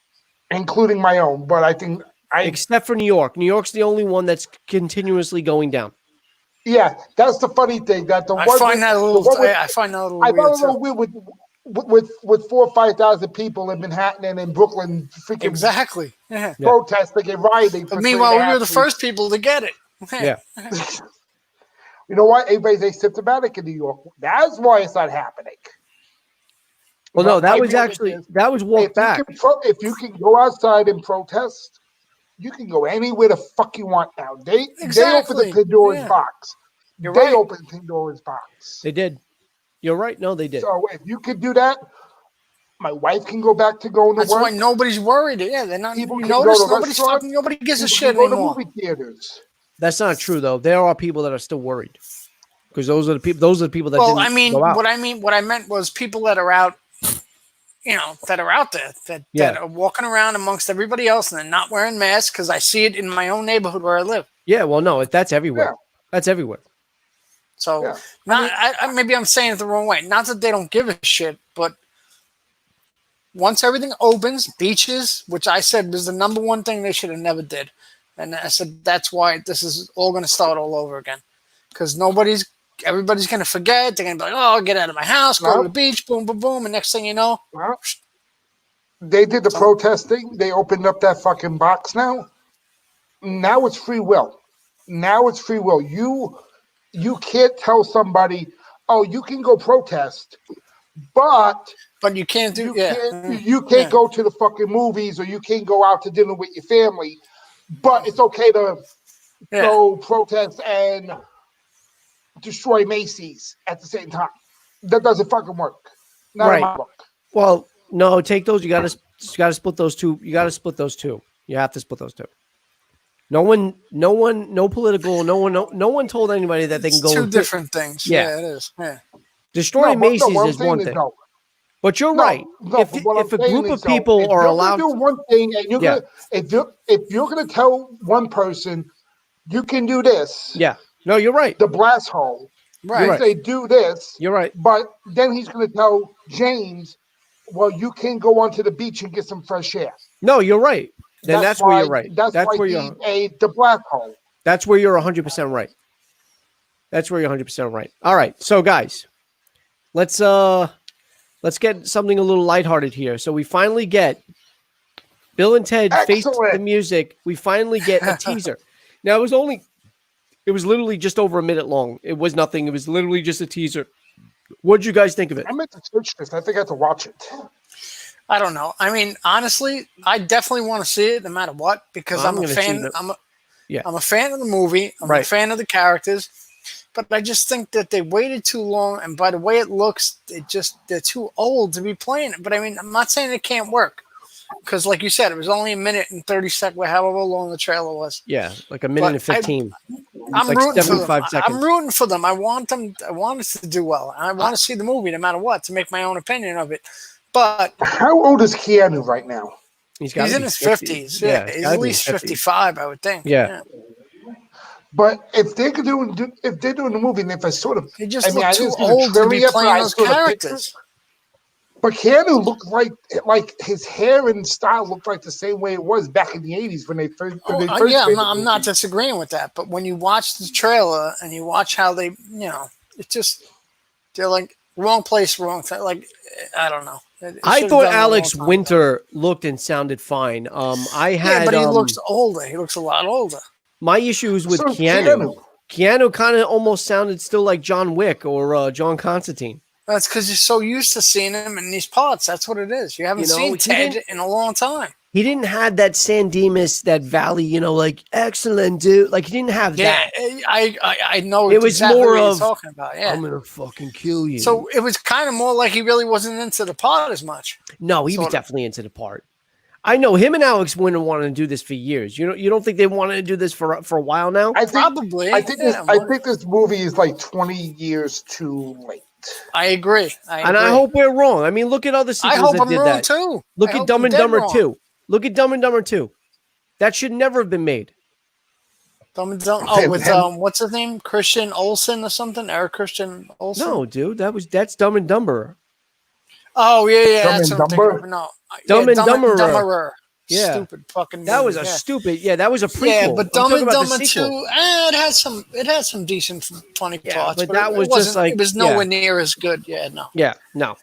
Including my own, but I think except for New York. New York's the only one that's continuously going down. Yeah, that's the funny thing. That I find that a little weird with 4,000 or 5,000 people in Manhattan and in Brooklyn, freaking exactly, yeah, protesting and rioting. But meanwhile, we were the first people to get it. Yeah. You know what? Everybody's asymptomatic in New York. That's why it's not happening. Well, no, that was walked back. If you can go outside and protest, you can go anywhere the fuck you want now. They opened the Pandora's box. They opened Pandora's box. They did. You're right. No, they did. So if you can do that, my wife can go back to going to work. That's why nobody's worried. Yeah, they're not. You notice nobody gives a shit anymore. Movie theaters. That's not true though. There are people that are still worried because those are the people. Those are the people that. Well, what I meant was people that are out. You know, that are out there that are walking around amongst everybody else and they're not wearing masks because I see it in my own neighborhood where I live. Yeah, well, no, that's everywhere. Yeah. That's everywhere. So, maybe I'm saying it the wrong way. Not that they don't give a shit, but once everything opens, beaches, which I said was the number one thing they should have never did. And I said, that's why this is all going to start all over again. Because everybody's going to forget. They're going to be like, oh, get out of my house, go to the beach, boom, boom, boom. And next thing you know. Well, they did the protesting. They opened up that fucking box now. Now it's free will. You can't tell somebody, oh, you can go protest, but you can't do you can't go to the fucking movies or you can't go out to dinner with your family, but it's okay to go protest and destroy Macy's at the same time. That doesn't fucking work. Not in my book. Well, no, take those. You gotta split those two. You have to split those two. No political. No one told anybody that they can go. Two different things. Yeah, it is. Yeah. Destroying Macy's is one thing. But you're right. If a group of people are allowed to do one thing, and if you're gonna tell one person you can do this. Yeah. No, you're right. The blast hole. Right. They do this. You're right. But then he's going to tell James, well, you can go onto the beach and get some fresh air. No, you're right. Then that's where you're right. That's where you're the blast hole. That's where you're 100% right. That's where you're 100% right. All right. So guys, let's get something a little lighthearted here. So we finally get Bill and Ted Face the Music. We finally get a teaser. Now it was literally just over a minute long. It was nothing. It was literally just a teaser. What did you guys think of it? I meant to search this. I think I have to watch it. I don't know. I mean, honestly, I definitely want to see it no matter what because I'm a fan. I'm a fan of the movie. I'm a fan of the characters. But I just think that they waited too long. And by the way it looks, they're too old to be playing it. But I mean, I'm not saying it can't work. Because, like you said, it was only a minute and 30 seconds, however long the trailer was. Yeah, like a minute and 15. I'm rooting for them. I'm rooting for them. I want them to do well. I want to see the movie no matter what to make my own opinion of it. But how old is Keanu right now? He's in his 50s. Yeah, he's at least 55, I would think. Yeah. But if they're doing the movie, and if I sort of, he just look too old to be playing those characters. But Keanu looked like his hair and style looked like the same way it was back in the 80s when they first. I'm not disagreeing with that. But when you watch the trailer and you watch how they, they're like wrong place, wrong time. Like I don't know. I thought Alex Winter looked and sounded fine. But he looks older. He looks a lot older. My issue is with Keanu. Keanu kind of almost sounded still like John Wick or John Constantine. That's because you're so used to seeing him in these parts. That's what it is. You haven't seen Ted in a long time. He didn't have that San Dimas, that valley, like excellent, dude. Like he didn't have Yeah, that. I know It was exactly more what of, you're talking about. Yeah, I'm gonna fucking kill you. so it was kind of more like he really wasn't into the part as much. No, he was sort of. definitely into the part. I know him and Alex Winter wanted to do this for years. You don't think they wanted to do this for a while now? Probably. I think this movie is like 20 years too late. I agree. And I hope we're wrong. I mean, look at other sequels I hope that I'm did wrong that. too. Look I at Dumb and Dumber 2. Look at Dumb and Dumber 2. That should never have been made. Dumb and Dumber. Oh, with what's his name? Christian Olsen or something? Eric Christian Olsen? No, dude, that's Dumb and Dumber. Oh yeah, Dumb that's and what I'm thinking Dumber? of. No, Dumb and Dumberer. Dumberer. Yeah. Stupid fucking. That was movie, a stupid. Yeah, that was a prequel. Yeah, but Dumb and Dumber the 2, it had some decent funny parts, but that was just like it was nowhere near as good. Yeah, no. Yeah, no.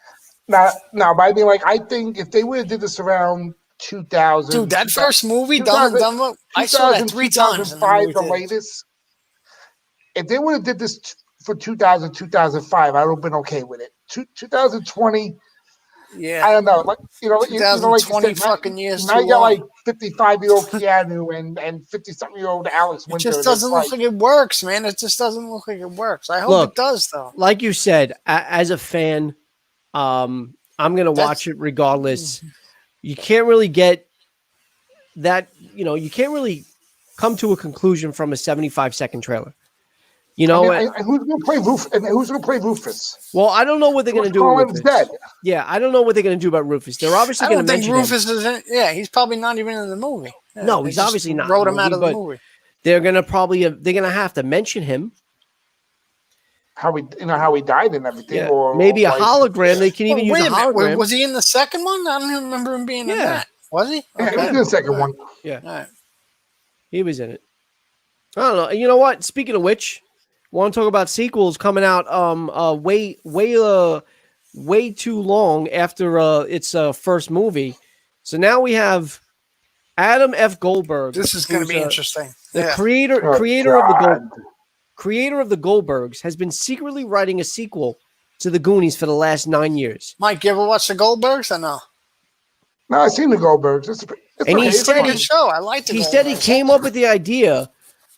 Now, but I mean, like, I think if they would have did this around 2000, Dude, that first movie, Dumb and Dumber, I saw that 3 times. 2005, the latest. If they would have did this for 2000, 2005, I would have been okay with it. 2020. Yeah, I don't know. Like 2020 like fucking years. Now you got like 55-year-old Keanu and 50-something-year-old Alex Winter. It just doesn't look like it works, man. It just doesn't look like it works. I hope it does, though. Like you said, as a fan, I'm gonna watch it regardless. You can't really get that. You can't really come to a conclusion from a 75-second trailer. And who's going to play Rufus? And who's going to play Rufus? Well, I don't know what they're going to do with Rufus. Dead. Yeah, I don't know what they're going to do about Rufus. They're obviously going to mention Rufus is in. Yeah, he's probably not even in the movie. Yeah, no, he's obviously not. Wrote him out of the movie. They're going to have to mention him. How he died and everything, yeah. or maybe a hologram. They can even use a hologram. Was he in the second one? I don't even remember him being in that. Was he? Yeah, he was in the second one. Yeah, all right. He was in it. I don't know. You know what? Speaking of which. Want to talk about sequels coming out way too long after its first movie. So now we have Adam F. Goldberg. This is going to be interesting. The creator of the Goldbergs has been secretly writing a sequel to the Goonies for the last 9 years. Mike, you ever watch the Goldbergs or no? No, I've seen the Goldbergs. It's a good show. I liked it. He said he came up with the idea.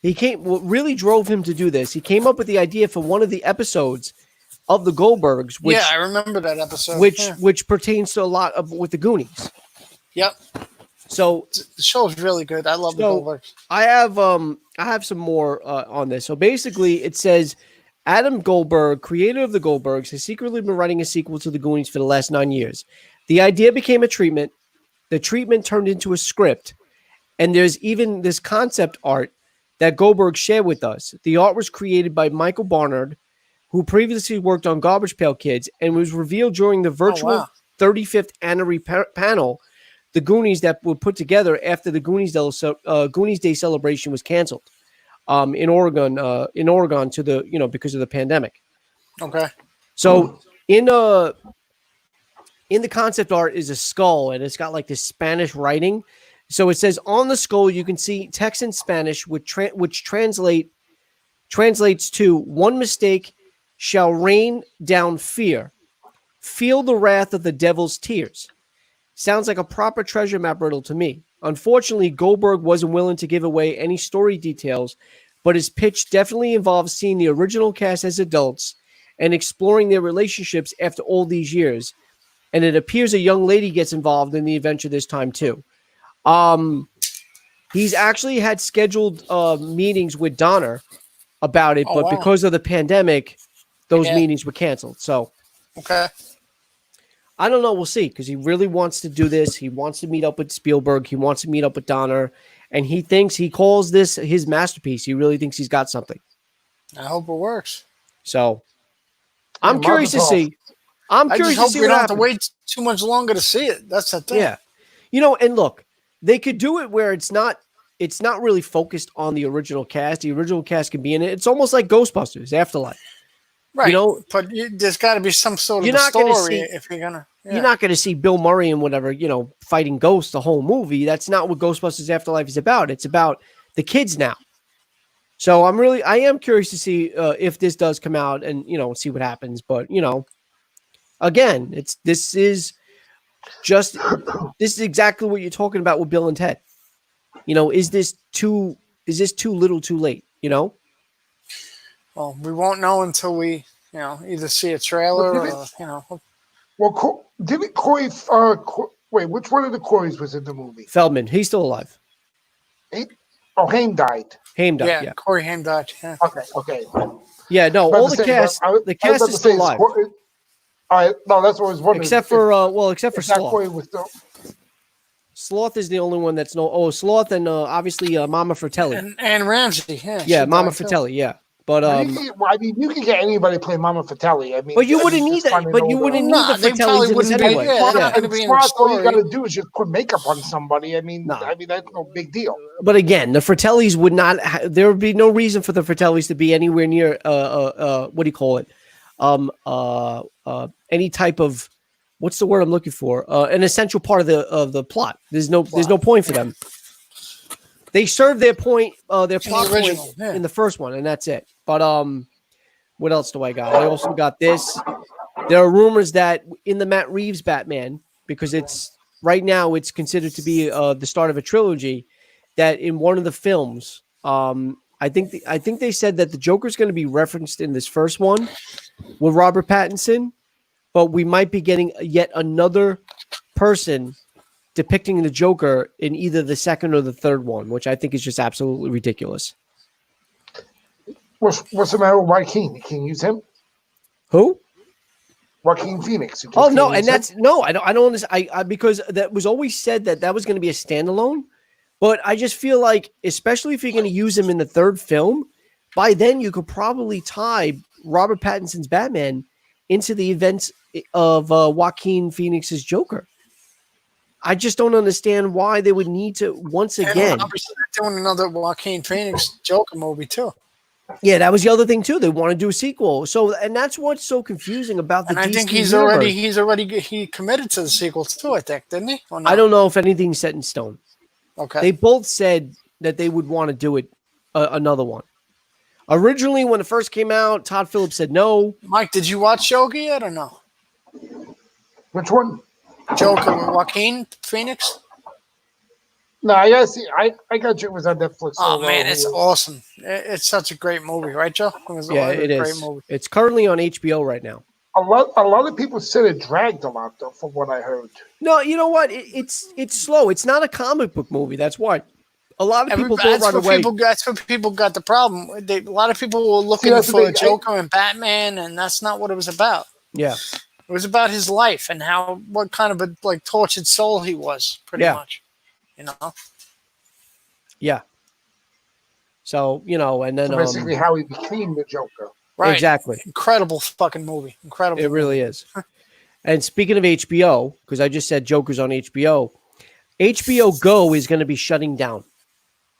What really drove him to do this, he came up with the idea for one of the episodes of the Goldbergs. Which, I remember that episode. Which pertains to a lot of with the Goonies. Yep. So the show is really good. I love the Goldbergs. I have some more on this. So basically, it says Adam Goldberg, creator of the Goldbergs, has secretly been writing a sequel to the Goonies for the last 9 years. The idea became a treatment. The treatment turned into a script, and there's even this concept art that Goldberg shared with us. The art was created by Michael Barnard, who previously worked on Garbage Pail Kids, and was revealed during the virtual 35th anniversary panel, the Goonies that were put together after the Goonies Day celebration was canceled in Oregon to the because of the pandemic. Okay. So in the concept art is a skull, and it's got like this Spanish writing. So it says on the skull, you can see text in Spanish, which translates to one mistake shall rain down fear. Feel the wrath of the devil's tears. Sounds like a proper treasure map riddle to me. Unfortunately, Goldberg wasn't willing to give away any story details, but his pitch definitely involves seeing the original cast as adults and exploring their relationships after all these years. And it appears a young lady gets involved in the adventure this time too. He's actually had scheduled meetings with Donner about it, but because of the pandemic, those meetings were canceled. So, okay, I don't know. We'll see, because he really wants to do this. He wants to meet up with Spielberg. He wants to meet up with Donner, and he calls this his masterpiece. He really thinks he's got something. I hope it works. So, I'm curious to see. I'm curious to see we what don't happens. have to wait too much longer to see it. That's the thing. Yeah, and look. They could do it where it's not really focused on the original cast. The original cast can be in it. It's almost like Ghostbusters Afterlife. Right. But there's got to be some sort of story if you're going to. Yeah. You're not going to see Bill Murray and whatever, fighting ghosts the whole movie. That's not what Ghostbusters Afterlife is about. It's about the kids now. So I am curious to see if this does come out and, see what happens. But, again, this is just this is exactly what you're talking about with Bill and Ted. You know, is this too little too late, you know? Well, we won't know until we, either see a trailer or, Well, didn't Corey? Wait, which one of the Coreys was in the movie? Feldman, he's still alive. Haim died. Haim died. Yeah. Corey Haim died. Yeah. Okay. Yeah. No, all the cast. The cast is still alive. All right. No, that's what I was wondering. Except for except for Sloth. Corey was still... Sloth is the only one that's no. Oh, Sloth and obviously Mama Fratelli and Ramsey. Yeah, Mama Fratelli. Yeah. But you can get anybody play Mama Fratelli. I mean, but you wouldn't need that. But you wouldn't need the Fratellis anyway. All you got to do is just put makeup on somebody. I mean, that's no big deal. But again, the Fratellis would not. There would be no reason for the Fratellis to be anywhere near. What do you call it? Any type of. What's the word I'm looking for? An essential part of the plot. There's no point for them. They served their point, their plot point in the first one, and that's it. But what else do I got? I also got this. There are rumors that in the Matt Reeves Batman, because it's right now it's considered to be the start of a trilogy, that in one of the films, I think they said that the Joker's going to be referenced in this first one with Robert Pattinson, but we might be getting yet another person depicting the Joker in either the second or the third one, which I think is just absolutely ridiculous. What's the matter with Joaquin? You can use him. Who? Joaquin Phoenix. Oh no, and that's no. I don't understand. Because that was always said that was going to be a standalone. But I just feel like, especially if you're going to use him in the third film, by then you could probably tie Robert Pattinson's Batman into the events of Joaquin Phoenix's Joker. I just don't understand why they would need to once again. Obviously, they're doing another Joaquin Phoenix Joker movie too. Yeah, that was the other thing too. They want to do a sequel. So, and that's what's so confusing about the. And I think he's already committed to the sequel too. I think, didn't he? I don't know if anything's set in stone. Okay. They both said that they would want to do it another one. Originally, when it first came out, Todd Phillips said no. Mike, did you watch Joker yet or no? Which one? Joker with Joaquin Phoenix? No, I gotta see. I got you. It was on Netflix. Oh man, it's awesome. It's such a great movie, right, Joe? It is. Movie. It's currently on HBO right now. A lot of people said it dragged a lot, though, from what I heard. No, you know what? It's slow. It's not a comic book movie. That's why. A lot of people thought right away. That's what people got the problem. A lot of people were looking for a Joker and Batman, and that's not what it was about. Yeah. It was about his life and what kind of a tortured soul he was, pretty much. You know? Yeah. So, and then basically how he became the Joker. Right. Exactly. Incredible fucking movie. Incredible. It really is. And speaking of HBO, because I just said Joker's on HBO, HBO Go is going to be shutting down.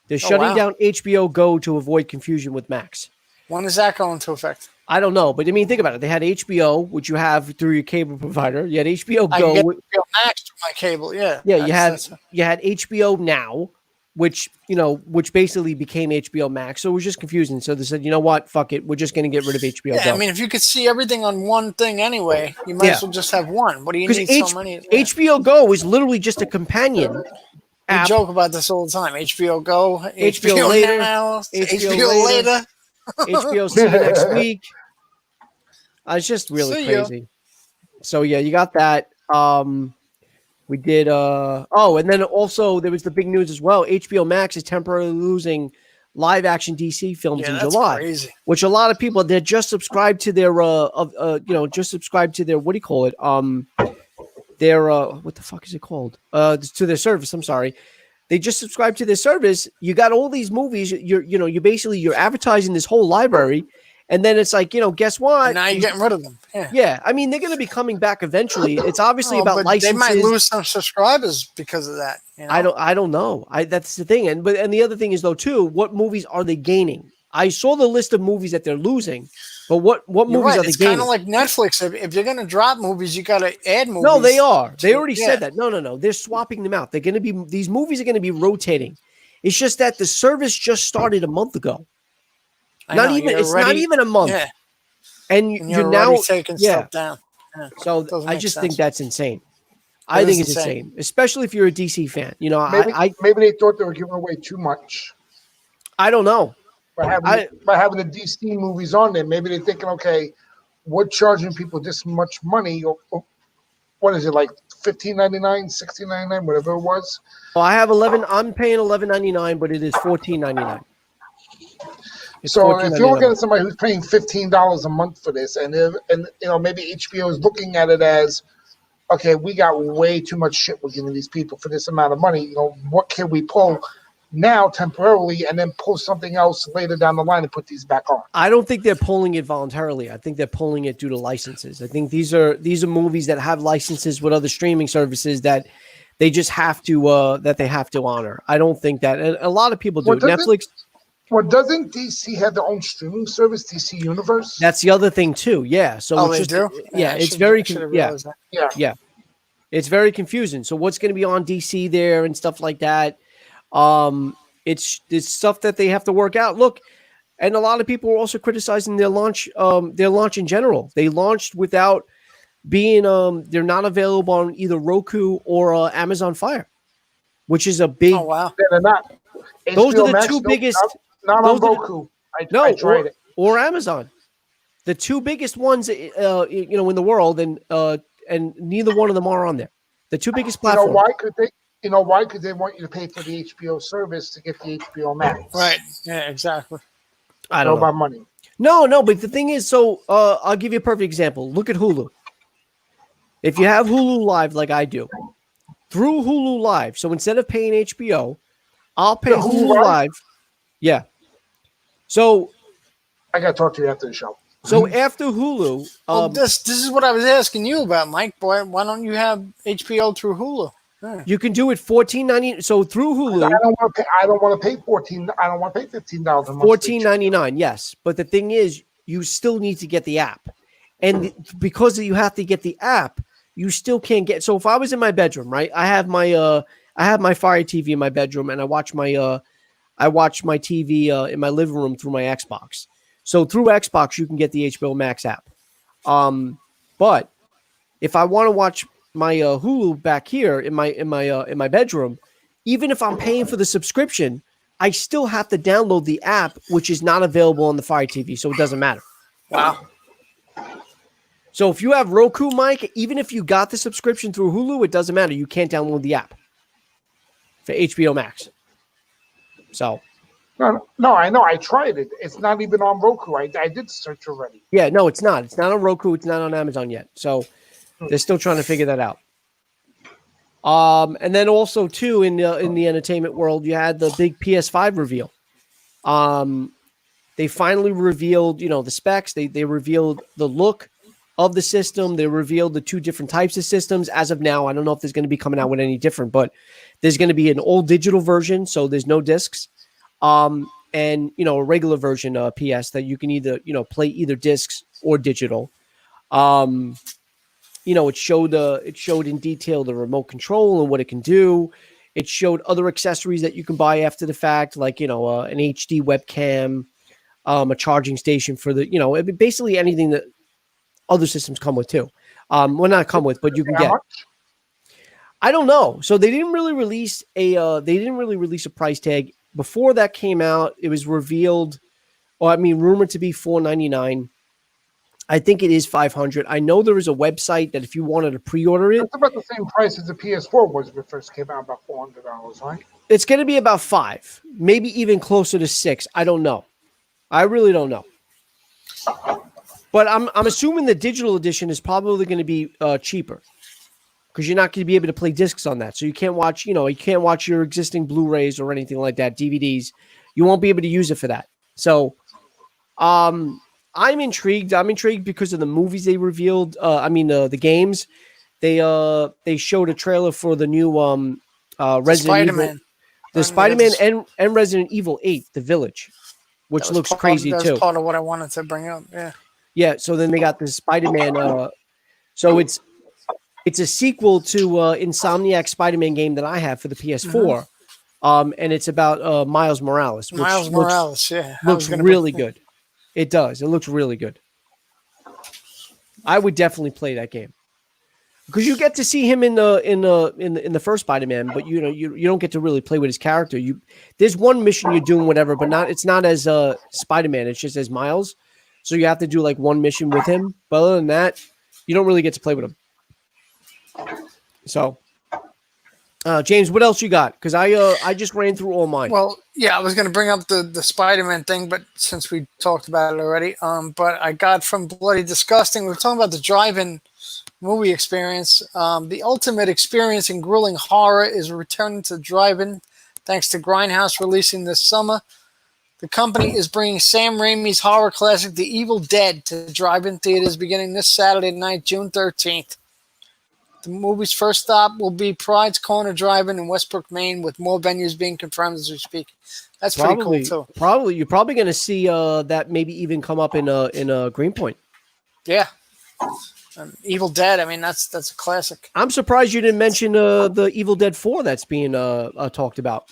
They're shutting down HBO Go to avoid confusion with Max. When is that going into effect? I don't know, but I mean, think about it. They had HBO, which you have through your cable provider. You had HBO Go. I can get HBO Max through my cable. Yeah. Yeah, you had HBO Now, which basically became HBO Max. So it was just confusing. So they said, you know what, fuck it, we're just going to get rid of HBO Go. I mean, if you could see everything on one thing anyway, you might as well just have one. What do you need so many? HBO Go is literally just a companion. We joke about this all the time. HBO Go, HBO later, Now, HBO later. HBO see you next week. It's just really crazy. So yeah, you got that. We did and then also there was the big news as well. HBO Max is temporarily losing live action DC films in July. Crazy. Which a lot of people, they're just subscribed to their just subscribed to their, what do you call it? Their what the fuck is it called? To their service. I'm sorry. They just subscribe to their service. You got all these movies. You're advertising this whole library, and then it's like, guess what? And now you're getting rid of them. Yeah. I mean, they're going to be coming back eventually. It's obviously about licenses. They might lose some subscribers because of that. I don't know. That's the thing. And the other thing is though too, what movies are they gaining? I saw the list of movies that they're losing, but what movies are they gaining? It's kind of like Netflix. If you're going to drop movies, you got to add movies. No, they are. They already said that. No. They're swapping them out. These movies are going to be rotating. It's just that the service just started a month ago. Not even a month. Yeah. And you're now taking stuff down. Yeah. So I just think that's insane. I think it's insane, especially if you're a DC fan. You know, maybe they thought they were giving away too much. I don't know. By having the DC movies on there, maybe they're thinking, okay, we're charging people this much money. Or what is it, like $15.99, $16.99, whatever it was? Well, I'm paying $11.99, but it is $14.99. So if you're looking at somebody who's paying $15 a month for this, and maybe HBO is looking at it as, okay, we got way too much shit we're giving these people for this amount of money. You know, what can we pull now temporarily and then pull something else later down the line and put these back on? I don't think they're pulling it voluntarily. I think they're pulling it due to licenses. I think these are movies that have licenses with other streaming services that they just have to honor. I don't think that, and a lot of people do. Netflix. Well, doesn't DC have their own streaming service, DC Universe? That's the other thing too. Yeah. So they do? Yeah, it's very it's very confusing. So what's going to be on DC there and stuff like that? It's stuff that they have to work out. Look, and a lot of people are also criticizing their launch in general. They launched without being they're not available on either Roku or Amazon Fire, which is a big. Oh wow! They're not. Those are the two biggest. Not on Roku. I tried it. Or Amazon, the two biggest ones, in the world, and neither one of them are on there. The two biggest platforms. You know why? Because they want you to pay for the HBO service to get the HBO Max. Right. Yeah. Exactly. I don't know about money. No. But the thing is, I'll give you a perfect example. Look at Hulu. If you have Hulu Live, like I do, through Hulu Live, so instead of paying HBO, I'll pay Hulu Live. Yeah. So I got to talk to you after the show. So after Hulu, this is what I was asking you about, Mike. Boy, why don't you have HBO through Hulu? Yeah. You can do it $14.99. So through Hulu, I don't want to pay $14. I don't want to pay $15 a month. $14.99. Yes, but the thing is, you still need to get the app, and because you have to get the app, you still can't get. So if I was in my bedroom, right, I have my Fire TV in my bedroom, and I watch my TV in my living room through my Xbox. So through Xbox, you can get the HBO Max app. But if I want to watch my Hulu back here in my bedroom, even if I'm paying for the subscription, I still have to download the app, which is not available on the Fire TV. So it doesn't matter. Wow. So if you have Roku, Mike, even if you got the subscription through Hulu, it doesn't matter. You can't download the app for HBO Max. So. No, I know. I tried it. It's not even on Roku. I did search already. Yeah, no, it's not. It's not on Roku. It's not on Amazon yet. So they're still trying to figure that out. And then also too in the entertainment world, you had the big PS5 reveal. They finally revealed, the specs. They revealed the look of the system. They revealed the two different types of systems. As of now, I don't know if there's going to be coming out with any different, but there's going to be an old digital version, so there's no discs. And a regular version PS that you can either play either discs or digital. It showed in detail the remote control and what it can do. It showed other accessories that you can buy after the fact, like an HD webcam, a charging station for the basically anything that other systems come with too. Well, not come with, but you can get. I don't know. So they didn't really release a price tag. Before that came out, it was revealed, rumored to be $499. I think it is $500. I know there is a website that if you wanted to pre-order it, it's about the same price as the PS4 was when it first came out, about $400, right? It's going to be about $5, maybe even closer to $6. I don't know. I really don't know. But I'm assuming the digital edition is probably going to be cheaper. Because you're not going to be able to play discs on that. So you can't watch, your existing Blu-rays or anything like that, DVDs. You won't be able to use it for that. So I'm intrigued. I'm intrigued because of the movies they revealed. The games. They showed a trailer for the new Resident Spider-Man. Evil. The Spider-Man and Resident Evil 8, The Village, which looks crazy too. That's part of what I wanted to bring up. Yeah. Yeah, so then they got the Spider-Man. So it's a sequel to Insomniac Spider-Man game that I have for the PS4, and it's about Miles Morales. Looks really good. It does. It looks really good. I would definitely play that game. because you get to see him in the first Spider-Man, but you don't get to really play with his character. There's one mission you're doing whatever, but it's not as Spider-Man. It's just as Miles, so you have to do like one mission with him. But other than that, you don't really get to play with him. So, James, what else you got? Because I just ran through all mine. Well, yeah, I was going to bring up the Spider-Man thing, but since we talked about it already, but I got from Bloody Disgusting. We were talking about the drive-in movie experience. The ultimate experience in grueling horror is returning to drive-in, thanks to Grindhouse releasing this summer. The company is bringing Sam Raimi's horror classic, The Evil Dead, to drive-in theaters beginning this Saturday night, June 13th. The movie's first stop will be Pride's Corner Drive-In in Westbrook, Maine, with more venues being confirmed as we speak. That's pretty cool too. You're probably going to see that maybe even come up in a Greenpoint. Yeah, Evil Dead. I mean, that's a classic. I'm surprised you didn't mention the Evil Dead 4 that's being talked about.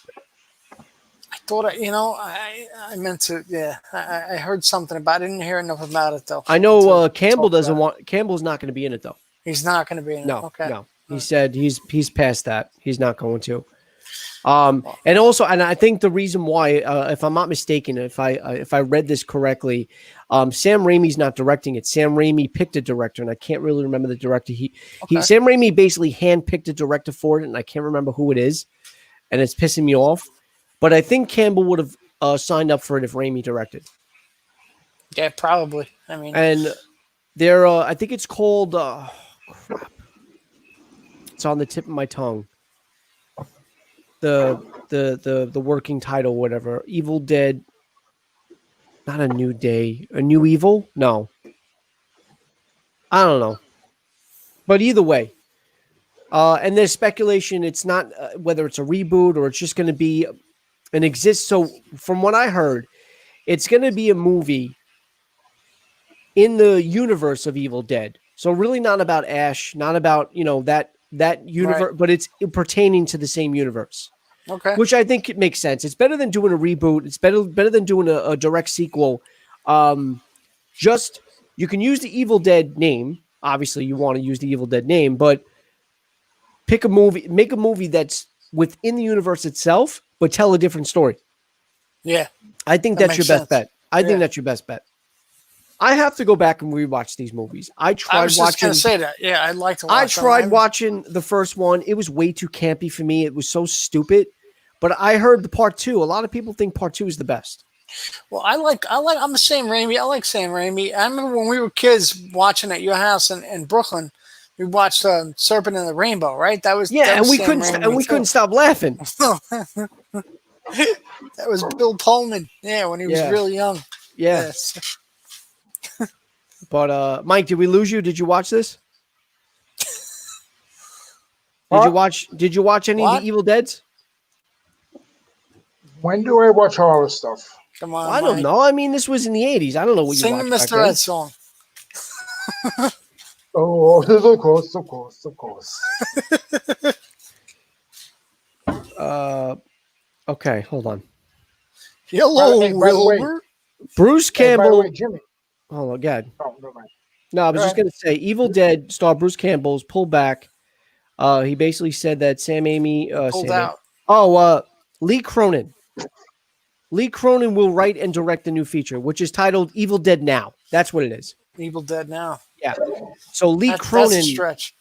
I thought I meant to. Yeah, I heard something about it. I didn't hear enough about it though. I know Campbell doesn't want. Campbell's not going to be in it though. He's not going to be in it. No. He said he's past that. He's not going to. And also, and I think the reason why, if I'm not mistaken, if I read this correctly, Sam Raimi's not directing it. Sam Raimi picked a director, and I can't really remember the director. Sam Raimi basically handpicked a director for it, and I can't remember who it is, and it's pissing me off. But I think Campbell would have signed up for it if Raimi directed. Yeah, probably. I mean, and there, I think it's called. Crap. It's on the tip of my tongue. The working title, whatever. Evil Dead. Not A New Day. A New Evil? No. I don't know. But either way. And there's speculation it's not whether it's a reboot or it's just going to be an exist. So from what I heard, it's going to be a movie in the universe of Evil Dead. So really not about Ash, not about, that universe, right. But it's pertaining to the same universe. Okay. Which I think it makes sense. It's better than doing a reboot. It's better than doing a direct sequel. Just you can use the Evil Dead name. Obviously, you want to use the Evil Dead name, but make a movie that's within the universe itself, but tell a different story. Yeah. I think that's your best bet. I think that's your best bet. I have to go back and rewatch these movies. I was just going to say that. Yeah, I'd like to watch I tried watching the first one. It was way too campy for me. It was so stupid. But I heard the part 2. A lot of people think part 2 is the best. Well, I'm a Sam Raimi. I like Sam Raimi. I remember when we were kids watching at your house in Brooklyn, we watched Serpent and the Rainbow, right? That was we couldn't stop laughing. That was Bill Pullman. Yeah, when he was really young. Yeah. Yes. But Mike, did we lose you? Did you watch this? Did you watch any of the Evil Deads? When do I watch horror stuff? Come on, I don't know. I mean, this was in the 80s. I don't know what you watched. Sing the Mr. Ed song. Oh, of course. Okay, hold on. Hello, Wilbur. Bruce Campbell. By the way, Jimmy. Oh, God. Oh, no, mind. No, I was just going to say, Evil Dead star Bruce Campbell's pulled back. He basically said that Sam Raimi pulled out. Lee Cronin. Lee Cronin will write and direct the new feature, which is titled Evil Dead Now. That's what it is. Evil Dead Now. Yeah. So Cronin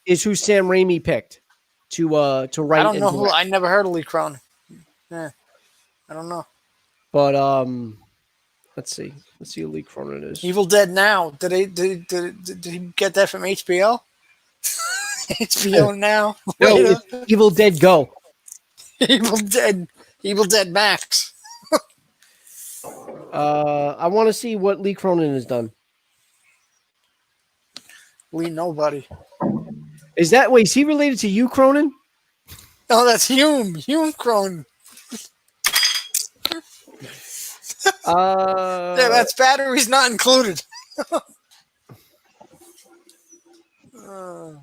is who Sam Raimi picked to write. I don't know who. I never heard of Lee Cronin. Yeah, I don't know. But let's see. Let's see who Lee Cronin is. Evil Dead Now. Did he get that from HBO? HBO Now. No, it's Evil Dead Go. Evil Dead Max. I want to see what Lee Cronin has done. Lee Nobody. Is he related to you, Cronin? No, that's Hume Cronin. Yeah, that's batteries not included. The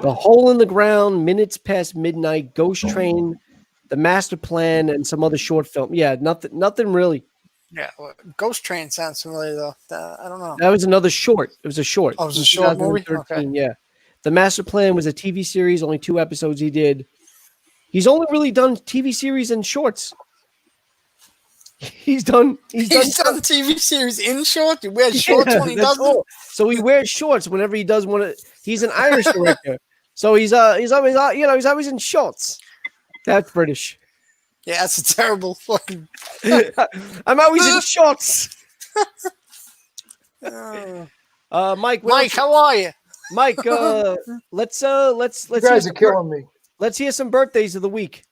Hole in the Ground, Minutes Past Midnight, Ghost Train, The Master Plan, and some other short film. Yeah, nothing really. Yeah, well, Ghost Train sounds familiar though. I don't know. That was another short. It was a short. Oh, it was a short movie? 2013, Okay. yeah. The Master Plan was a TV series, only 2 episodes he did. He's only really done TV series and shorts. He's done TV series in short. He wears shorts when he does it. So he wears shorts whenever he does one. He's an Irish director, so he's always he's always in shorts. That's British. Yeah, that's a terrible fucking. I'm always in shorts. Mike. Mike, how are you? Mike, let's You guys are killing me. Let's hear some birthdays of the week.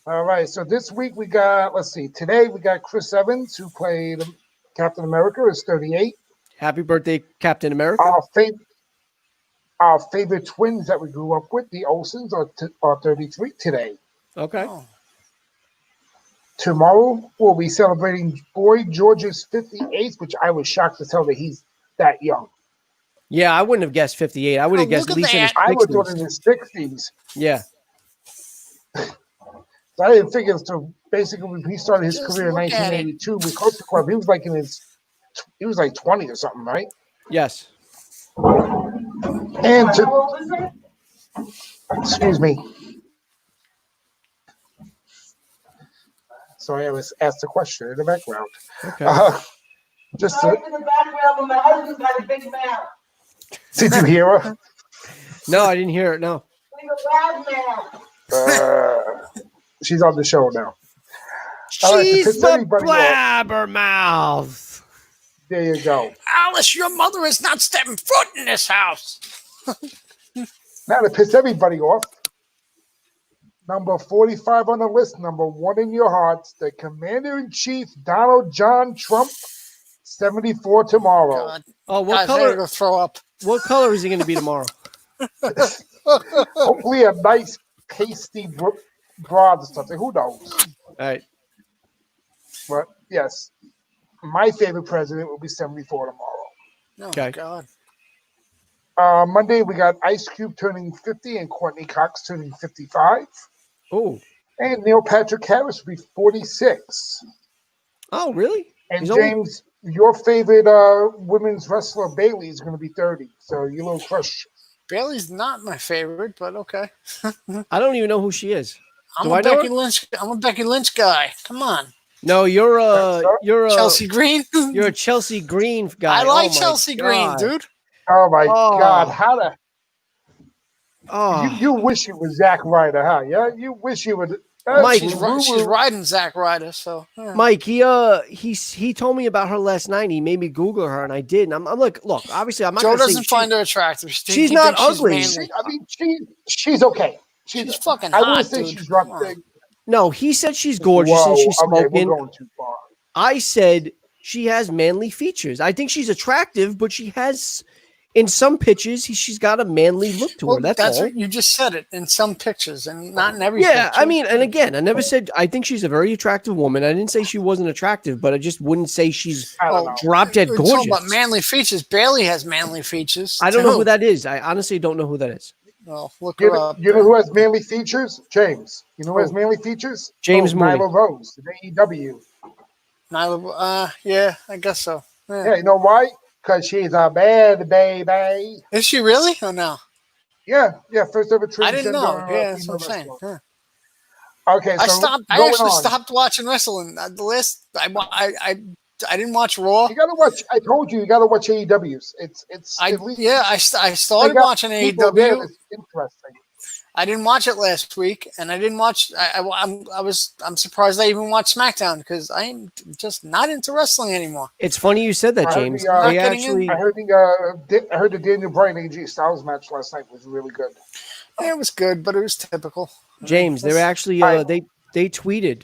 All right, so this week we got, let's see, today we got Chris Evans, who played Captain America, is 38. Happy birthday, Captain America. Our favorite twins that we grew up with, the Olsens, are 33 today. Okay. Oh. Tomorrow we'll be celebrating Boy George's 58th, which I was shocked to tell that he's that young. Yeah, I wouldn't have guessed 58. I would have guessed at least in his 60s. I would have thought in his 60s. Yeah. So I didn't figure. So basically, when he started his career in 1982 with Costa Club, he was like he was like 20 or something, right? Yes. And excuse me. Sorry, I was asked a question in the background. Okay. Just in the background, my husband's got a big mouth. did you hear her? No, I didn't hear it. No. Like a loud mouth. She's on the show now. All right, to She's piss the everybody off, blabbermouth. there you go. Alice, your mother is not stepping foot in this house. Now to piss everybody off, number 45 on the list, number 1 in your hearts, the Commander-in-Chief Donald John Trump, 74 tomorrow. God, Oh, guys, I gotta go throw up. What color is he going to be tomorrow? Hopefully a nice, pasty broad or something. Who knows? All right. But yes, my favorite president will be 74 tomorrow. Oh, Okay. God. Monday, we got Ice Cube turning 50 and Courtney Cox turning 55. Oh. And Neil Patrick Harris will be 46. Oh, really? And He's only- James, your favorite women's wrestler, Bailey, is going to be 30. So your little crush. Bailey's not my favorite, but okay. I don't even know who she is. I'm Do I a know Becky her? Lynch. I'm a Becky Lynch guy. Come on, No, you're Chelsea Green. You're a Chelsea Green guy. I like Oh my Chelsea Green, God. dude. Oh, my Oh. God. How the... Oh, You wish you were Zack Ryder, huh? Yeah, you wish you would... Mike, She's riding Zack Ryder, so yeah. Mike, he told me about her last night. He made me Google her, and I did. And I'm like, look, obviously, I'm not. Joe gonna say doesn't find her attractive. She's not ugly. She's okay. She's fucking I hot, wouldn't say dude. she's rough Come on. big. No, he said she's gorgeous Whoa, and she's okay, smoking. we're going too far. I said she has manly features. I think she's attractive, but she has, in some pitches, she's got a manly look to her. That's all. what you just said it in some pictures and not in every Yeah, picture. I mean, and again, I never said I think she's a very attractive woman. I didn't say she wasn't attractive, but I just wouldn't say she's I don't know. drop dead We're talking gorgeous. about manly features. Bailey has manly features. I don't know who too. that is. I honestly don't know who that is. Well, look You her know, up. you know who has manly features? James. You know who has manly features? James Mooney. Nyla Rose, the AEW. Nyla, yeah, I guess so. Yeah. Yeah, you know why? Because she's a bad baby. Is she really or no? Yeah, first ever transgender. I didn't know. Yeah, that's female what I'm saying. wrestler. Yeah. Okay, so I stopped. I going actually on. stopped watching wrestling. The last, I didn't watch Raw. You gotta watch. I told you, you gotta watch AEWs. It's I at least started they got watching people there AEW. that's interesting. I didn't watch it last week, and I didn't watch. I'm surprised I even watched SmackDown because I'm just not into wrestling anymore. It's funny you said that, I heard James. the, They Not getting actually, I heard the Daniel Bryan AJ Styles match last night was really good. Yeah, it was good, but it was typical. James, they're actually they tweeted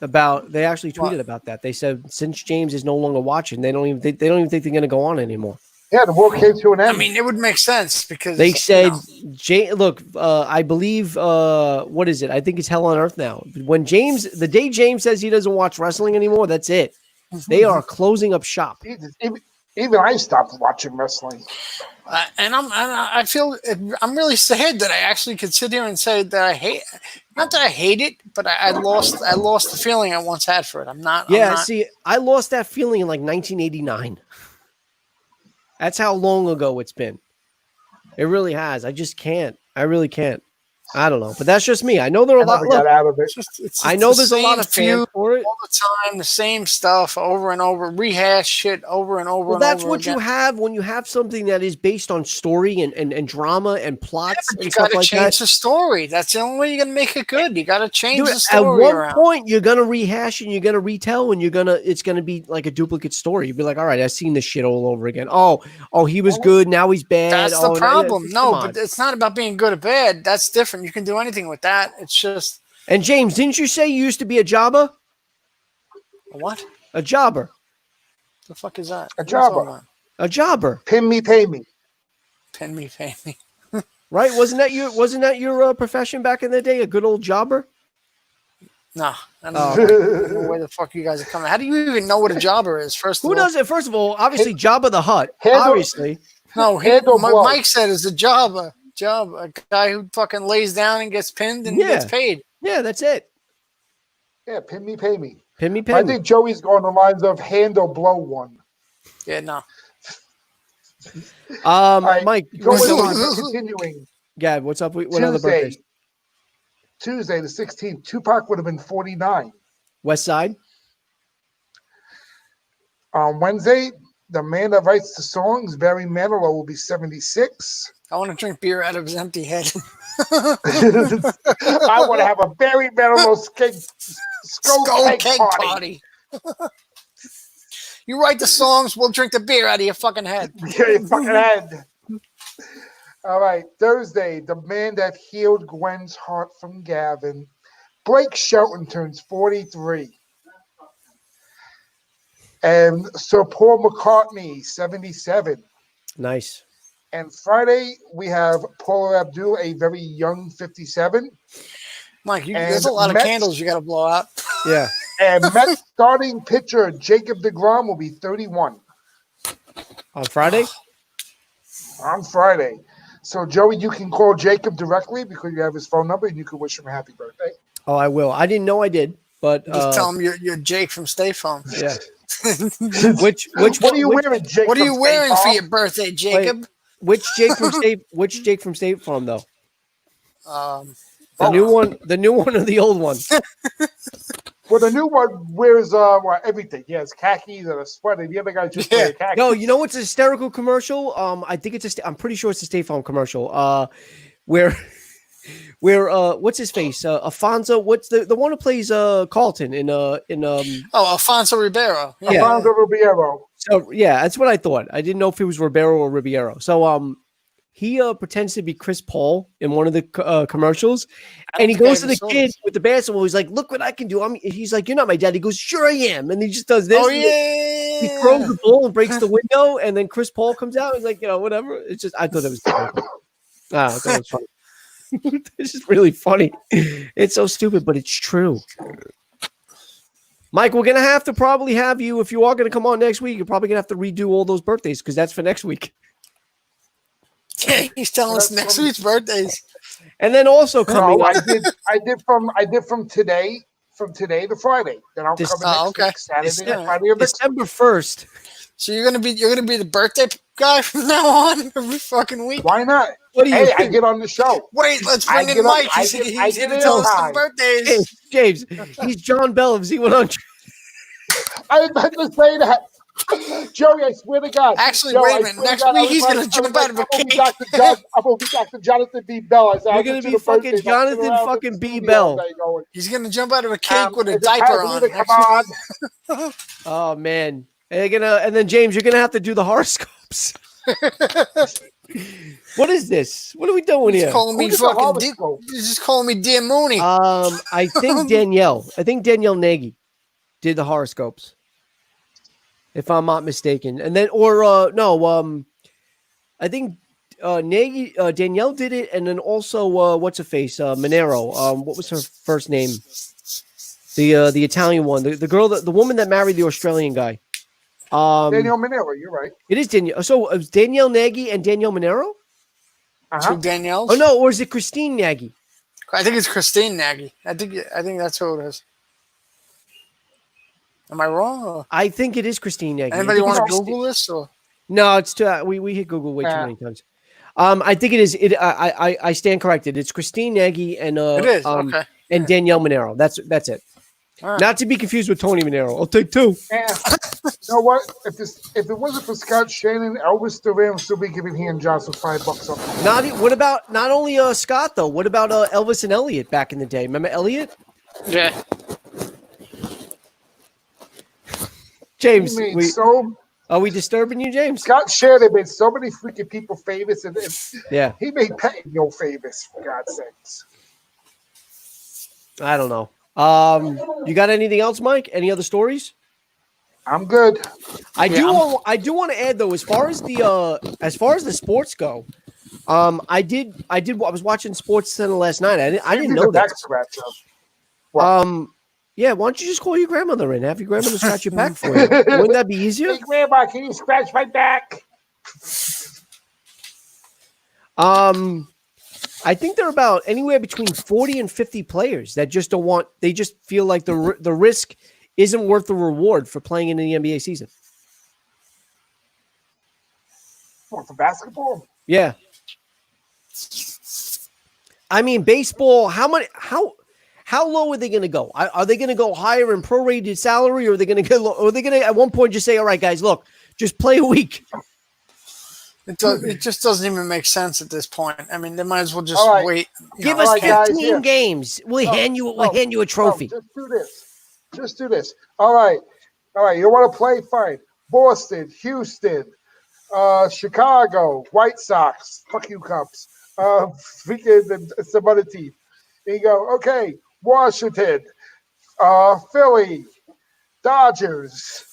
about about that. They said since James is no longer watching, they don't even think they're going to go on anymore. Yeah, the world came to an end. I mean, it would make sense because They said, you know, look, I believe, what is it? I think it's Hell on Earth now. When the day James says he doesn't watch wrestling anymore, that's it. They are closing up shop. Jesus, Even I stopped watching wrestling. I feel I'm really sad that I actually could sit here and say that I hate, not that I hate it, but I lost the feeling I once had for it. I'm not. See, I lost that feeling in like 1989. That's how long ago it's been. It really has. I just can't. I really can't. I don't know, but that's just me. I know there are a lot. Got out of it. I know there's a lot of fans for it all the time. The same stuff over and over, rehash shit over and over. Well, and that's over what again. you have when you have something that is based on story and drama and plots. You and got stuff to like change that. the story. That's the only way you're gonna make it good. You got to change Dude, the story. At one point, you're gonna rehash and you're gonna retell, and it's gonna be like a duplicate story. You'll be like, all right, I've seen this shit all over again. Oh, he was good. Now he's bad. That's the problem. No, but it's not about being good or bad. That's different. You can do anything with that. It's just. And James, didn't you say you used to be a jobber? A what? A jobber. The fuck is that? A jobber. A jobber. Pin me, pay me. Pin me, pay me. Right? Wasn't that your profession back in the day? A good old jobber? No, I don't know where the fuck you guys are coming. How do you even know what a jobber is? Who does it? First of all, obviously Jabba the Hutt. Obviously. No, Mike said is a jobber. A guy who fucking lays down and gets pinned and gets paid. Yeah, that's it. Yeah, pin me, pay me. Pin me, pay I me. think Joey's going the lines of handle blow one. Yeah, no. Right, Mike, continuing. Gad, what's up? What other birthdays? Tuesday, the 16th. Tupac would have been 49. West Side. On Wednesday, the man that writes the songs, Barry Manilow, will be 76. I want to drink beer out of his empty head. I want to have a Barry Manilow skull cake party. You write the songs, we'll drink the beer out of your fucking head. Yeah, your fucking head. All right, Thursday, the man that healed Gwen's heart from Gavin, Blake Shelton, turns 43. And Sir Paul McCartney, 77. Nice. And Friday, we have Paula Abdul, a very young 57. Mike, there's a lot of candles you got to blow out. Yeah. And Mets starting pitcher Jacob deGrom will be 31. On Friday? On Friday. So, Joey, you can call Jacob directly because you have his phone number and you can wish him a happy birthday. Oh, I will. I didn't know I did, but just tell him you're Jake from State Farm. Yeah. What are you wearing, Jake? What are you wearing for your birthday, Jacob? Which Jake from State Farm though? The new one or the old one? Well, the new one wears everything. He has khakis and a sweater. The other guy just wears khakis. No, you know what's a hysterical commercial? I think I'm pretty sure it's a State Farm commercial. Where what's his face? Afonso. What's the one who plays Carlton in Alfonso Ribeiro. Yeah. Alfonso Ribeiro. So yeah, that's what I thought. I didn't know if he was Ribeiro or Ribeiro. So he pretends to be Chris Paul in one of the commercials, and he goes to the kid with the basketball. He's like, "Look what I can do." He's like, "You're not my dad." He goes, "Sure I am," and he just does this. Oh yeah. He throws the ball and breaks the window, and then Chris Paul comes out. He's like, whatever. It's just I thought it was funny. I thought it was funny. It's just really funny. It's so stupid, but it's true. Mike, we're gonna have to probably have you if you are gonna come on next week. You're probably gonna have to redo all those birthdays because that's for next week. Yeah, he's telling us next week's birthdays. And then also coming. No, I did from today to Friday. Then I'll come next week, Saturday and Friday of December 1st. So you're gonna be the birthday guy from now on every fucking week. Why not? What do you think? I get on the show. Wait, let's bring in Mike. He's here to tell us some birthdays. James, he's John Bellows. He went on. I was about to say that. Joey, I swear to God. Actually, Joey, wait a minute. Next week he's going to jump out of a cake. I'm going to be Dr. Jonathan B. Bell. You're going to be fucking Jonathan fucking B. Bell. He's going to jump out of a cake with a diaper on. Come on. Oh, man. And then, James, you're going to have to do the horoscopes. What is this? What are we doing here? He's just calling me Dear Mooney. I think Danielle Nagy did the horoscopes, if I'm not mistaken. And then, I think Nagy, Danielle did it, and then also what's her face, Monero. What was her first name? The Italian one, the girl, the woman that married the Australian guy. Daniel Manero, you're right. It is Danielle. So it was Danielle Nagy and Danielle Monero? Two Danielles. Oh no, or is it Christine Nagy? I think it's Christine Nagy. I think that's who it is. Am I wrong? Or? I think it is Christine Nagy. Anybody want to Google this? Or? No, it's too. We hit Google way too many times. I think it is. I stand corrected. It's Christine Nagy and it is okay. And Danielle Monero. That's it. Right. Not to be confused with Tony Monero. I'll take two. Yeah. You know what? If it wasn't for Scott Shannon, Elvis Duran would still be giving he and Johnson $5 up. What about not only Scott though? What about Elvis and Elliot back in the day? Remember Elliot? Yeah. James, are we disturbing you, James? Scott Shannon made so many freaking people famous, and yeah, he made Patton no famous, for God's sakes. I don't know. You got anything else, Mike? Any other stories? I'm good. I do want to add though, as far as the sports go, I was watching Sports Center last night. I didn't know that. Yeah, why don't you just call your grandmother in? Have your grandmother scratch your back for you. Wouldn't that be easier? Hey, Grandma, can you scratch my back? I think there are about anywhere between 40 and 50 players that just don't want. They just feel like the risk isn't worth the reward for playing in the NBA season. What, for basketball? Yeah. I mean, baseball. How low are they going to go? Are they going to go higher in prorated salary, or are they going to go low? Or are they going to at one point just say, "All right, guys, look, just play a week"? It just doesn't even make sense at this point. I mean, they might as well just wait. Give us 15 games. We'll hand you a trophy. Just do this. All right. You want to play? Fine. Boston, Houston, Chicago, White Sox. Fuck you, Cubs. Freaking some other team. And you go, okay, Washington, Philly, Dodgers.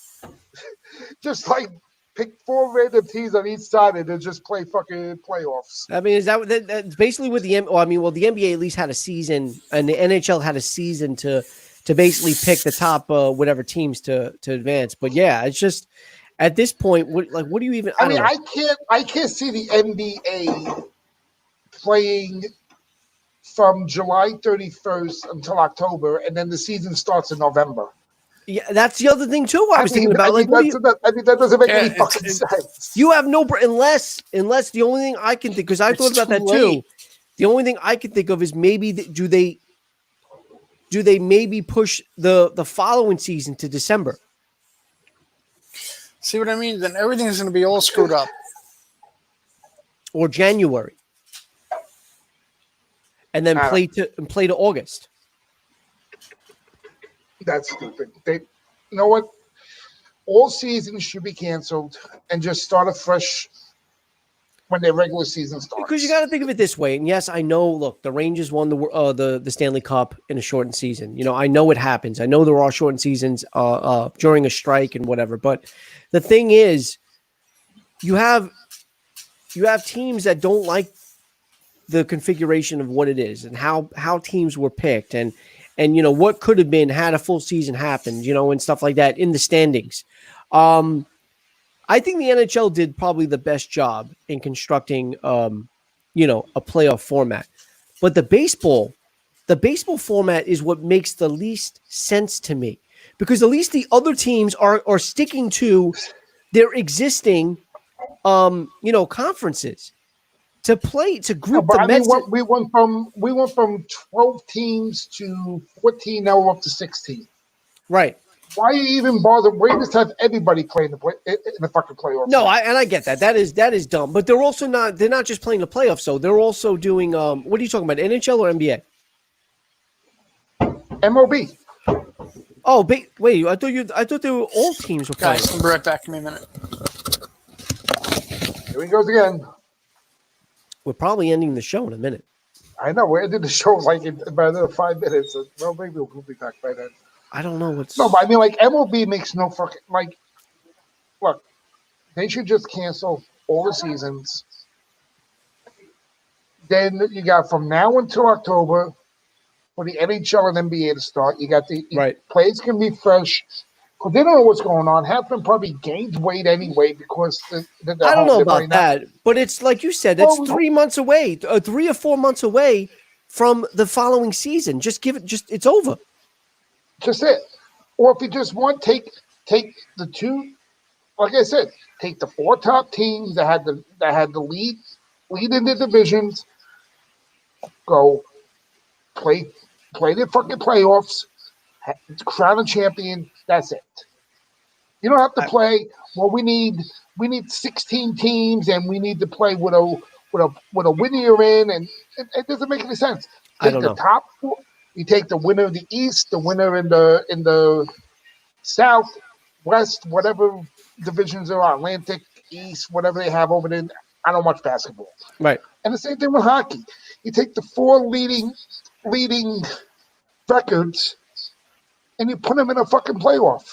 Just like pick 4 random teams on each side and then just play fucking playoffs. I mean, is that's basically what the NBA at least had a season, and the NHL had a season to basically pick the top whatever teams to advance. But yeah, it's just at this point, what do you even? I can't see the NBA playing from July 31st until October, and then the season starts in November. Yeah, that's the other thing too. I was thinking about that doesn't make any fucking sense. You have no unless the only thing I can think, because I thought about that too. The only thing I can think of is maybe do they maybe push the following season to December? See what I mean? Then everything's going to be all screwed up. Or January. And then play to August. That's stupid. You know what? All seasons should be canceled and just start afresh when their regular season starts. Because you got to think of it this way. And yes, I know. Look, the Rangers won the Stanley Cup in a shortened season. You know, I know it happens. I know there are shortened seasons during a strike and whatever. But the thing is, you have teams that don't like the configuration of what it is and how teams were picked and you know what could have been had a full season happened, you know, and stuff like that in the standings. I think the NHL did probably the best job in constructing you know, a playoff format. But the baseball format is what makes the least sense to me, because at least the other teams are sticking to their existing you know, conferences. To group the Mets. We went from 12 teams to 14. Now we're up to 16. Right. Why you even bother? Why just have everybody play in the fucking playoffs? No, I get that. That is dumb. But they're also not. They're not just playing the playoffs. So they're also doing. What are you talking about? NHL or NBA? MLB. Oh, wait. I thought they were all teams were playing. Guys, I'll be right back. Give me a minute. Here he goes again. We're probably ending the show in a minute. I know. We're ending the show like in about another 5 minutes. Well, maybe we'll be back by then. I don't know what's. No, but I mean, like, MLB makes no fucking. Like, look, they should just cancel all the seasons. Then you got from now until October for the NHL and NBA to start. You got players can be fresh. Because they don't know what's going on. Half of them probably gained weight anyway because they're I don't home. know They're about probably not- that, but it's like you said, that's Well, 3 months away, 3 or 4 months away from the following season. Just it's over. Just it. Or if you just want, take the two, like I said, take the 4 top teams that had the lead in the divisions, go play the fucking playoffs, crown a champion. That's it. You don't have to play. Well, we need 16 teams, and we need to play with a winner you're in, and it doesn't make any sense. I don't know. Top 4. You take the winner of the East, the winner in the South, West, whatever divisions are, Atlantic, East, whatever they have over there. I don't watch basketball. Right. And the same thing with hockey. You take the 4 leading records, and you put them in a fucking playoff.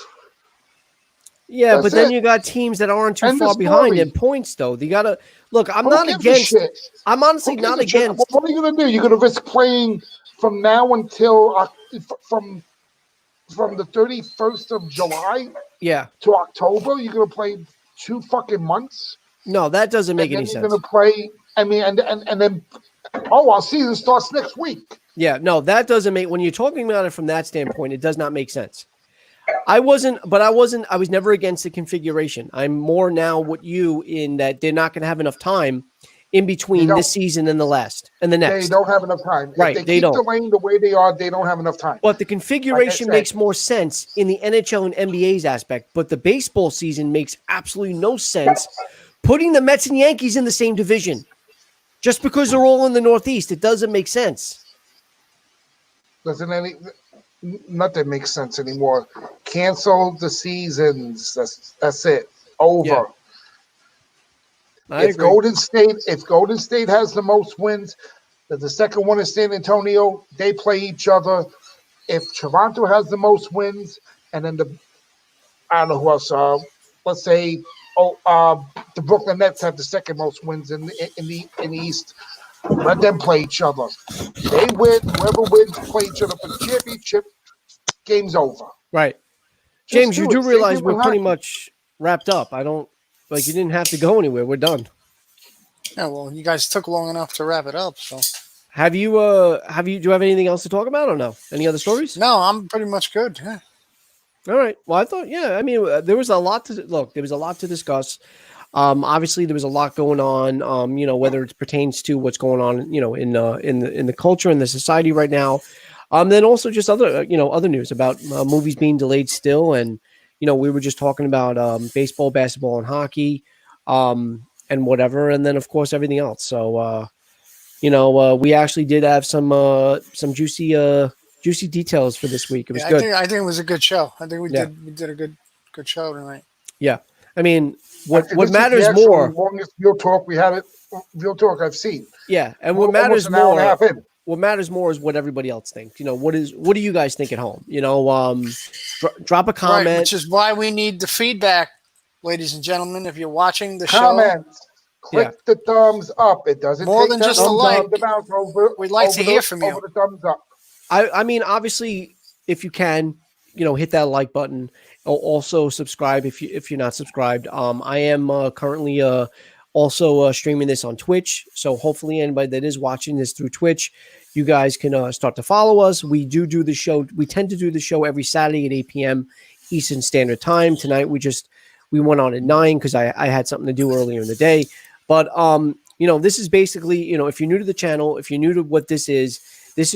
Yeah, That's but then it. you got teams that aren't too End of far behind story. in points, though. You got to look. I'm Who not gives a against. shit? I'm honestly Who gives not a shit? against. What are you going to do? You're going to risk playing from now until from the 31st of July Yeah. to October? You're going to play 2 fucking months? No, that doesn't make And any then sense. you're going to play. I mean, and then our season starts next week. Yeah, no, that doesn't make. When you're talking about it from that standpoint, it does not make sense. I was never against the configuration. I'm more now with you in that they're not going to have enough time in between this season and the next. They don't have enough time. Right, If they keep don't. delaying the way they are, they don't have enough time. But the configuration Like I said. makes more sense in the NHL and NBA's aspect. But the baseball season makes absolutely no sense. Putting the Mets and Yankees in the same division just because they're all in the Northeast, it doesn't make sense. Nothing makes sense anymore. Cancel the seasons. That's it. Over. Yeah. I If agree. Golden State has the most wins, the second one is San Antonio. They play each other. If Toronto has the most wins, and then I don't know who else. Let's say the Brooklyn Nets have the second most wins in the East. Let them play each other. They win. Whoever wins, play each other for the championship. Game's over. Right. Just James, you do it. Same realize thing we're with pretty hockey. much wrapped up. I don't you didn't have to go anywhere. We're done. Yeah, well, you guys took long enough to wrap it up, so. Do you have anything else to talk about or no? Any other stories? No, I'm pretty much good. Yeah. All right. Well, I thought, I mean, there was a lot to discuss. Obviously there was a lot going on, whether it pertains to what's going on, in the culture and the society right now. Then also just other news about movies being delayed still. And, we were just talking about baseball, basketball, and hockey, and whatever. And then of course, everything else. So, we actually did have some juicy details for this week. It was good. I think it was a good show. I think we did a good show tonight. Yeah. I mean, This what is matters the actual more. longest real talk we had. Real talk I've seen. Yeah, and We're what matters almost an hour and a more. half in. What matters more is what everybody else thinks. What do you guys think at home? Drop a comment. Right, which is why we need the feedback, ladies and gentlemen. If you're watching the show, Comments. Click the thumbs up. It doesn't More take than that just a long like. to bounce over. We'd like to over hear from you. Over the thumbs up. I mean, obviously, if you can, hit that like button. Also, subscribe if you're not subscribed. I am currently also streaming this on Twitch. So hopefully, anybody that is watching this through Twitch, you guys can start to follow us. We do the show. We tend to do the show every Saturday at 8 p.m. Eastern Standard Time. Tonight we went on at 9 because I had something to do earlier in the day. But this is basically, if you're new to the channel, if you're new to what this is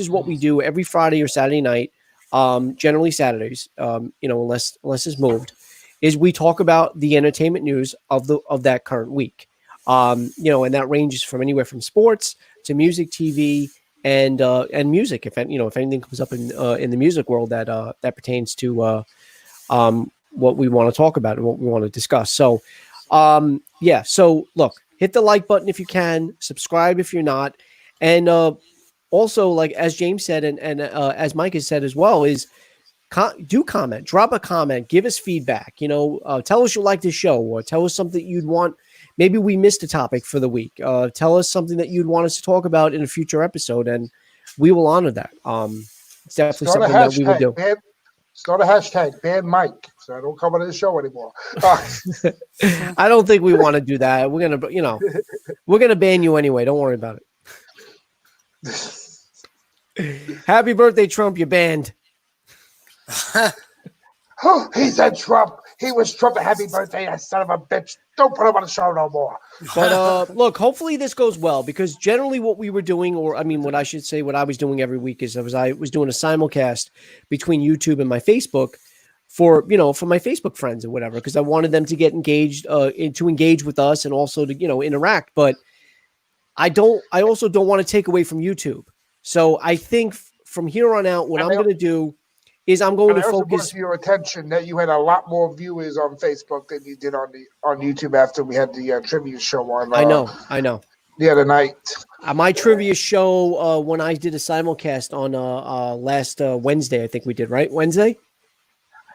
what we do every Friday or Saturday night. Generally Saturdays, unless it's moved, is we talk about the entertainment news of that current week. And that ranges from anywhere from sports to music, TV, and music. If anything comes up in the music world that pertains to what we want to talk about and what we want to discuss. So, So look, hit the like button if you can, subscribe if you're not, and also, like as James said, and as Mike has said as well, is do comment, drop a comment, give us feedback. Tell us you like this show, or tell us something you'd want. Maybe we missed a topic for the week. Tell us something that you'd want us to talk about in a future episode, and we will honor that. It's definitely something that we will do. Start a hashtag, ban Mike, so I don't come on the show anymore. I don't think we want to do that. We're gonna ban you anyway. Don't worry about it. Happy birthday, Trump! You're banned. Oh, he said Trump. He was Trump. Happy birthday, that son of a bitch. Don't put him on the show no more. But look, hopefully this goes well, because generally what we were doing, or I mean, what I should say, what I was doing every week is I was doing a simulcast between YouTube and my Facebook for my Facebook friends or whatever, because I wanted them to get engaged, to engage with us and also to interact. But I also don't want to take away from YouTube. So I think from here on out, what I'm going to do is I'm going to focus to your attention that you had a lot more viewers on Facebook than you did on YouTube after we had the trivia show on. I know. The other night. My trivia show when I did a simulcast on last Wednesday, I think we did, right? Wednesday?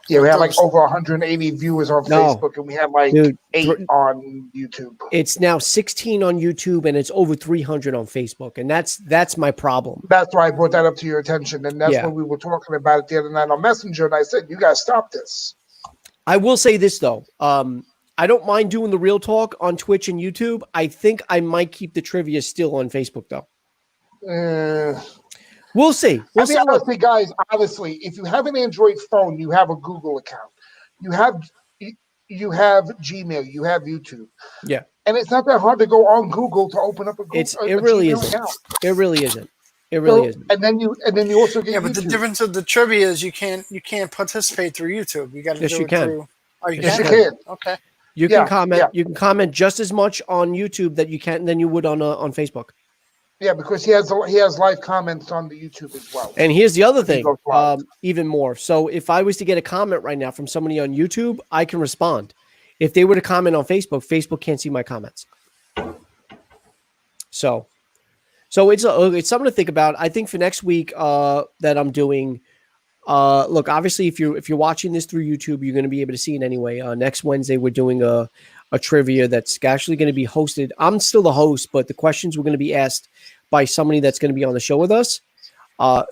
Yeah, we had like over 180 viewers on Facebook, and we had like 8 on YouTube. It's now 16 on YouTube, and it's over 300 on Facebook, and that's my problem. That's why I brought that up to your attention, and that's when we were talking about it the other night on Messenger, and I said, you guys stop this. I will say this, though. I don't mind doing the real talk on Twitch and YouTube. I think I might keep the trivia still on Facebook, though. We'll see. Honestly, guys, if you have an Android phone, you have a Google account. You have Gmail. You have YouTube. Yeah. And it's not that hard to go on Google to open up a Google account. It really isn't. And then you also get but the difference of the trivia is you can't participate through YouTube. You got to do it through. Oh, you can. Okay. You can comment. Yeah. You can comment just as much on YouTube than you would on Facebook. Yeah, because he has live comments on the YouTube as well. And here's the other thing, even more. So if I was to get a comment right now from somebody on YouTube, I can respond. If they were to comment on Facebook, Facebook can't see my comments. So it's something to think about. I think for next week that I'm doing. Look, obviously, if you're watching this through YouTube, you're going to be able to see it anyway. Next Wednesday, we're doing a trivia that's actually going to be hosted. I'm still the host, but the questions were going to be asked by somebody that's going to be on the show with us.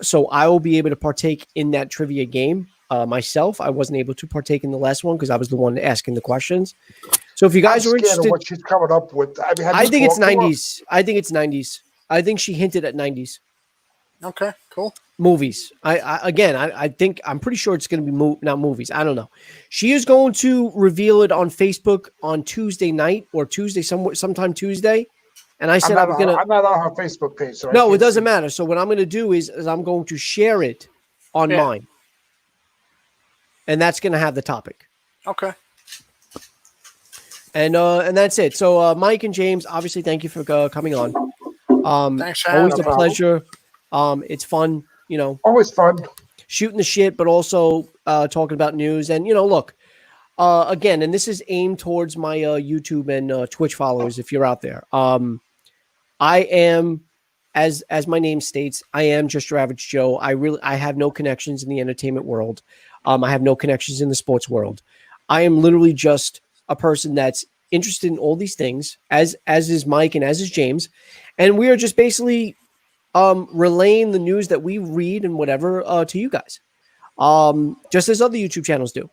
So I will be able to partake in that trivia game myself. I wasn't able to partake in the last one because I was the one asking the questions. So if you guys are interested, of what she's coming up with, I think it's 90s. I think it's 90s. I think she hinted at 90s. Okay, cool. Movies. I think I'm pretty sure it's going to be not movies. I don't know. She is going to reveal it on Facebook on Tuesday night or sometime Tuesday. And I said I'm not on her Facebook page. So no, it doesn't matter. So what I'm going to do is I'm going to share it on mine, and that's going to have the topic. Okay. And that's it. So Mike and James, obviously, thank you for coming on. Thanks for always a pleasure. It's fun, always fun shooting the shit, but also talking about news. And look, again, and this is aimed towards my YouTube and Twitch followers. If you're out there, I am, as my name states, I am just your average Joe. I have no connections in the entertainment world. I have no connections in the sports world. I am literally just a person that's interested in all these things, as is Mike and as is James, and we are just basically relaying the news that we read and whatever to you guys, just as other YouTube channels do.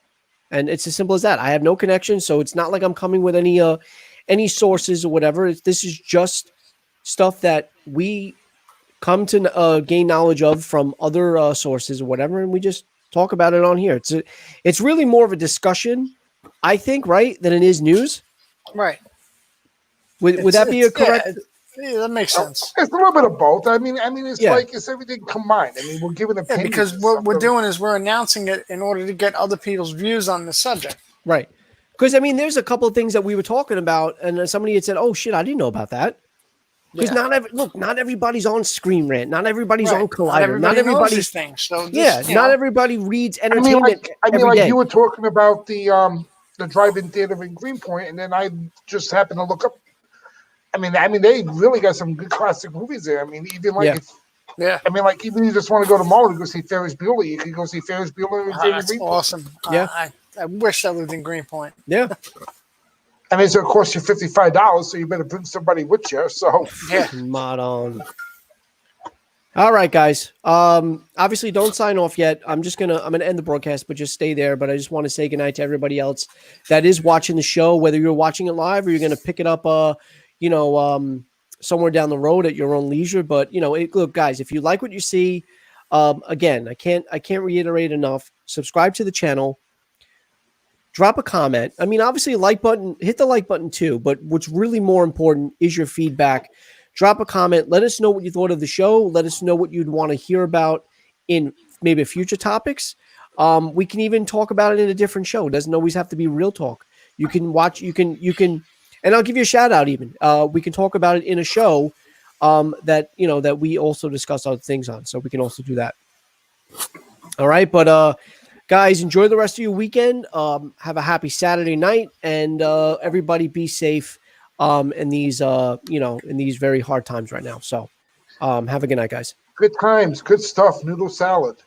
And it's as simple as that. I have no connection, so it's not like I'm coming with any sources or whatever. This is just stuff that we come to gain knowledge of from other sources or whatever, and we just talk about it on here. It's really more of a discussion, I think, right, than it is news. Right. Would that be a correct? Yeah, that makes sense. It's a little bit of both. I mean, it's like it's everything combined. I mean, we're giving opinions. Because what we're doing is we're announcing it in order to get other people's views on the subject. Right. Because, I mean, there's a couple of things that we were talking about, and somebody had said, oh, shit, I didn't know about that. Because not everybody's on Screen Rant. Not everybody's on Collider. Not everybody's things. So not everybody reads entertainment. I mean, like you were talking about the drive-in theater in Greenpoint, and then I just happened to look up. I mean, they really got some good classic movies there. I mean, even like I mean, like even you just want to go tomorrow to go see Ferris Bueller, you can go see Ferris Bueller in That's Greenpoint. Awesome. Yeah, I wish I lived in Greenpoint. Yeah. I mean, it's going to cost you $55, so you better bring somebody with you. So mod on. All right, guys. Obviously, don't sign off yet. I'm gonna end the broadcast, but just stay there. But I just want to say goodnight to everybody else that is watching the show, whether you're watching it live or you're gonna pick it up, somewhere down the road at your own leisure. But look, guys, if you like what you see, again, I can't reiterate enough. Subscribe to the channel. Drop a comment. I mean, obviously, hit the like button too. But what's really more important is your feedback. Drop a comment. Let us know what you thought of the show. Let us know what you'd want to hear about in maybe future topics. We can even talk about it in a different show. It doesn't always have to be real talk. You can watch. You can, and I'll give you a shout out. Even we can talk about it in a show that we also discuss other things on. So we can also do that. All right, but guys, enjoy the rest of your weekend. Have a happy Saturday night, and everybody be safe. In these very hard times right now. So, have a good night, guys. Good times, good stuff. Noodle salad.